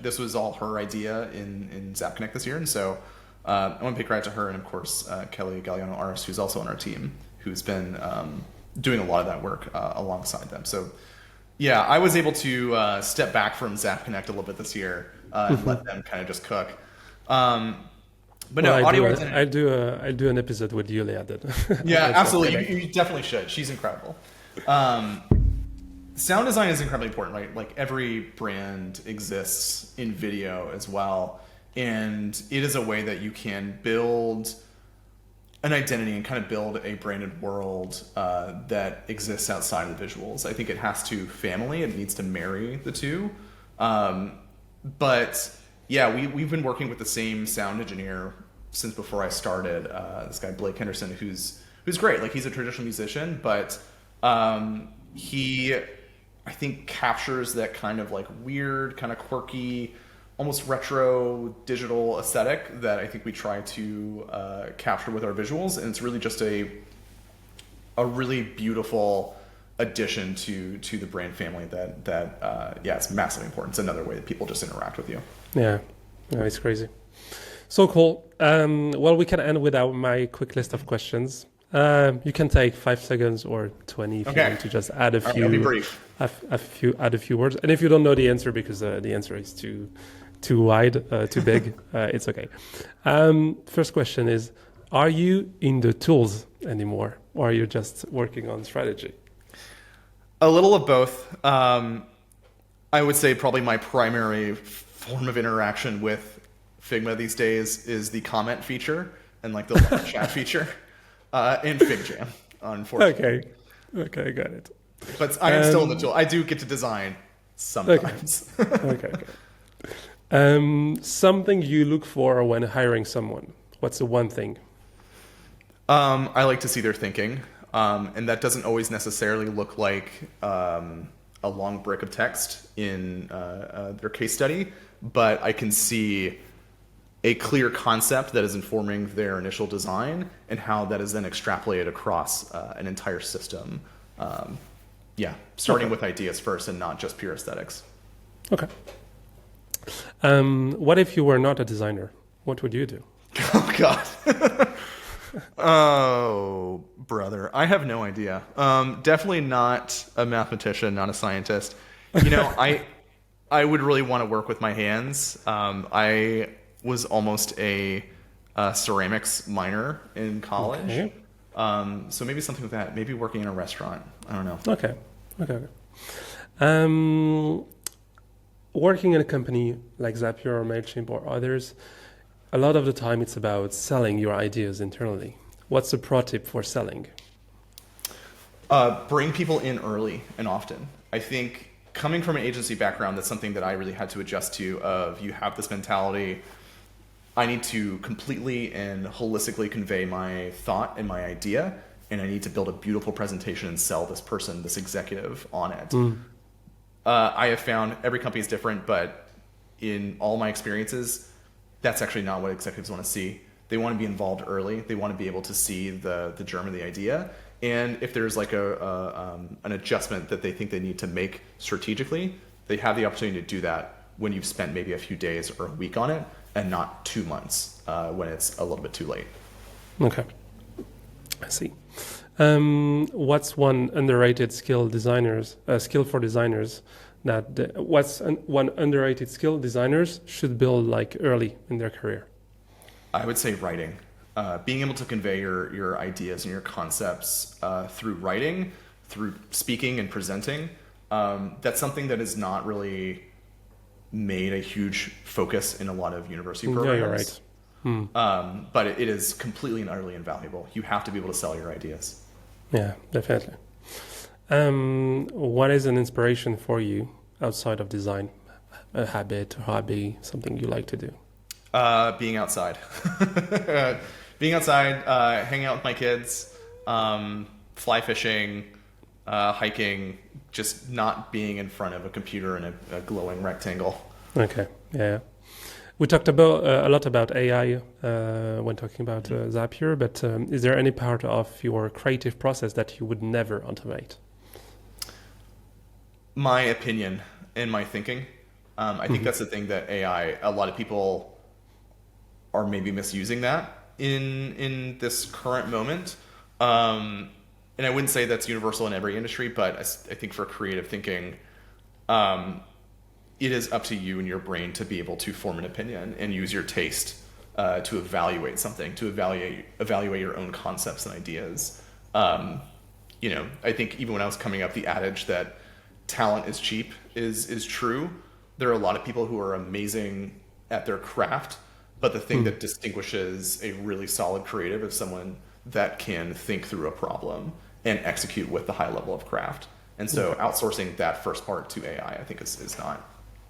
This was all her idea in Zap Connect this year, and so I want to pay credit to her, and of course Kelly Galliano-Aris, who's also on our team, who's been doing a lot of that work alongside them. So yeah, I was able to step back from Zap Connect a little bit this year and let them kind of just cook. But no, I'll do an episode with Julia then. Yeah, absolutely. You definitely should. She's incredible. Sound design is incredibly important, right? Like every brand exists in video as well. And it is a way that you can build an identity and kind of build a branded world that exists outside of the visuals. I think it has to family. It needs to marry the two. But yeah, we've been working with the same sound engineer since before I started. This guy Blake Henderson, who's great. Like he's a traditional musician, but he, I think, captures that kind of like weird, kind of quirky, almost retro digital aesthetic that I think we try to capture with our visuals, and it's really just a really beautiful addition to the brand family that it's massively important. It's another way that people just interact with you. Yeah, it's crazy. So cool. Well, we can end with my quick list of questions. You can take 5 seconds or 20 if you want to just add a few. I'll be brief. Add a few words, and if you don't know the answer because the answer is too wide, too big, it's okay. First question is, are you in the tools anymore, or are you just working on strategy? A little of both. I would say probably my primary form of interaction with Figma these days is the comment feature and like the live chat feature in FigJam, unfortunately. Okay, got it. But I am still in the tool. I do get to design sometimes. Okay. Something you look for when hiring someone. What's the one thing? I like to see their thinking, and that doesn't always necessarily look like a long brick of text in their case study, but I can see a clear concept that is informing their initial design and how that is then extrapolated across an entire system. Starting with ideas first and not just pure aesthetics. Okay. What if you were not a designer? What would you do? Oh, God. Oh, brother. I have no idea. Definitely not a mathematician, not a scientist. I would really want to work with my hands. I was almost a ceramics minor in college. Okay. So maybe something like that. Maybe working in a restaurant. I don't know. Okay. Working in a company like Zapier or Mailchimp or others, a lot of the time it's about selling your ideas internally. What's the pro tip for selling? Bring people in early and often. I think coming from an agency background, that's something that I really had to adjust to. Of you have this mentality, I need to completely and holistically convey my thought and my idea, and I need to build a beautiful presentation and sell this person, this executive on it. I have found every company is different, but in all my experiences, that's actually not what executives want to see. They want to be involved early. They want to be able to see the germ of the idea. And if there's like an adjustment that they think they need to make strategically, they have the opportunity to do that when you've spent maybe a few days or a week on it, and not 2 months when it's a little bit too late. Okay, I see. What's one underrated skill for designers one underrated skill designers should build like early in their career? I would say writing. Being able to convey your ideas and your concepts through writing, through speaking and presenting, that's something that is not really made a huge focus in a lot of university programs. Yeah, you're right. But it is completely and utterly invaluable. You have to be able to sell your ideas. Yeah, definitely. What is an inspiration for you outside of design? A habit, a hobby, something you like to do? Being outside. Being outside, hanging out with my kids, fly fishing, hiking, just not being in front of a computer in a glowing rectangle. Okay, yeah. We talked about a lot about AI when talking about Zapier, but is there any part of your creative process that you would never automate? My opinion and my thinking. I think that's the thing that AI, a lot of people are maybe misusing that in this current moment. And I wouldn't say that's universal in every industry, but I think for creative thinking, it is up to you and your brain to be able to form an opinion and use your taste to evaluate something, to evaluate your own concepts and ideas. I think even when I was coming up, the adage that talent is cheap is true. There are a lot of people who are amazing at their craft, but the thing that distinguishes a really solid creative is someone that can think through a problem and execute with the high level of craft. And so outsourcing that first part to AI, I think is not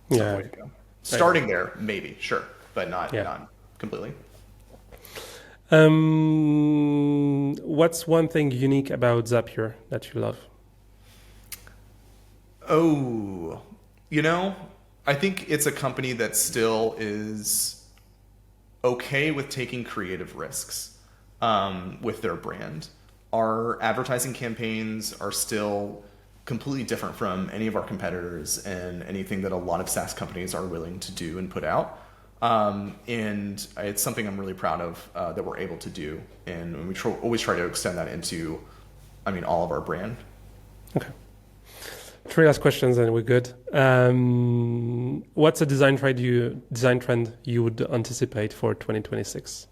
the way to go. Starting there, maybe, sure, but not completely. What's one thing unique about Zapier that you love? Oh, I think it's a company that still is okay with taking creative risks with their brand. Our advertising campaigns are still completely different from any of our competitors and anything that a lot of SaaS companies are willing to do and put out. And it's something I'm really proud of that we're able to do. And we always try to extend that into, all of our brand. Okay. 3 last questions and we're good. What's a design trend you would anticipate for 2026?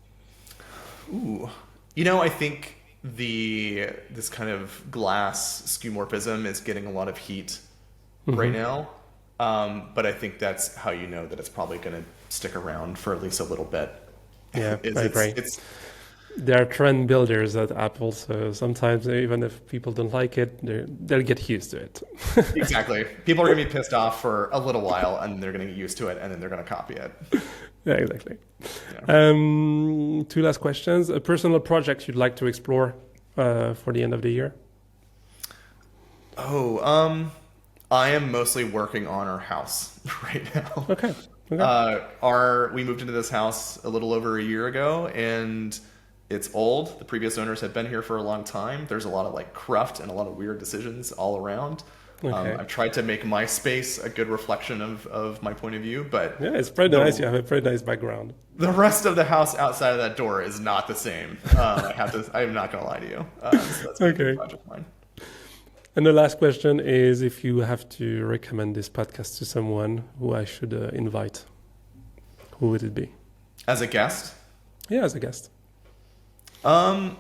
Ooh, I think this kind of glass skeuomorphism is getting a lot of heat right now. But I think that's how you know that it's probably going to stick around for at least a little bit. Yeah, I agree. they are trend builders at Apple, so sometimes even if people don't like it, they'll get used to it. Exactly. People are going to be pissed off for a little while, and they're going to get used to it, and then they're going to copy it. Yeah, exactly. Yeah. Two last questions. A personal project you'd like to explore for the end of the year? I am mostly working on our house right now. Okay. We moved into this house a little over a year ago, and it's old. The previous owners had been here for a long time. There's a lot of like cruft and a lot of weird decisions all around. Okay. I've tried to make my space a good reflection of my point of view, but yeah, it's pretty nice. You have a pretty nice background. The rest of the house outside of that door is not the same. I'm not going to lie to you. So that's a big project of mine. And the last question is, if you have to recommend this podcast to someone who I should invite, who would it be? As a guest? Yeah, as a guest. I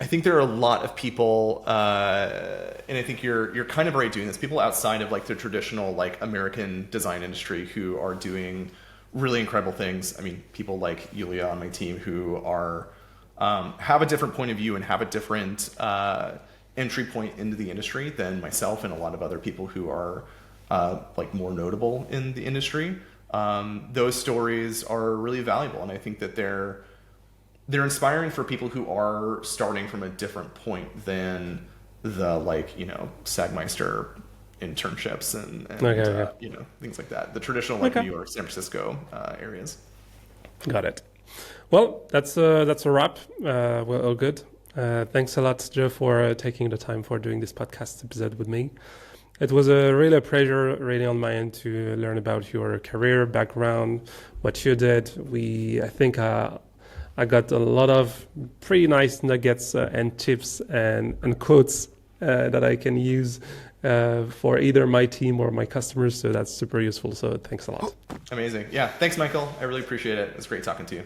think there are a lot of people, and I think you're kind of already doing this. People outside of like the traditional like American design industry who are doing really incredible things. I mean, people like Yulia on my team who are have a different point of view and have a different entry point into the industry than myself and a lot of other people who are like more notable in the industry. Those stories are really valuable, and I think that they're inspiring for people who are starting from a different point than the Sagmeister internships and things like that. The traditional New York, San Francisco areas. Got it. Well, that's a wrap. Well, all good. Thanks a lot, Joe, for taking the time for doing this podcast episode with me. It was really a pleasure, really on my end, to learn about your career background, what you did. I think I got a lot of pretty nice nuggets and tips and quotes that I can use for either my team or my customers. So that's super useful. So thanks a lot. Amazing. Yeah. Thanks, Michael. I really appreciate it. It's great talking to you.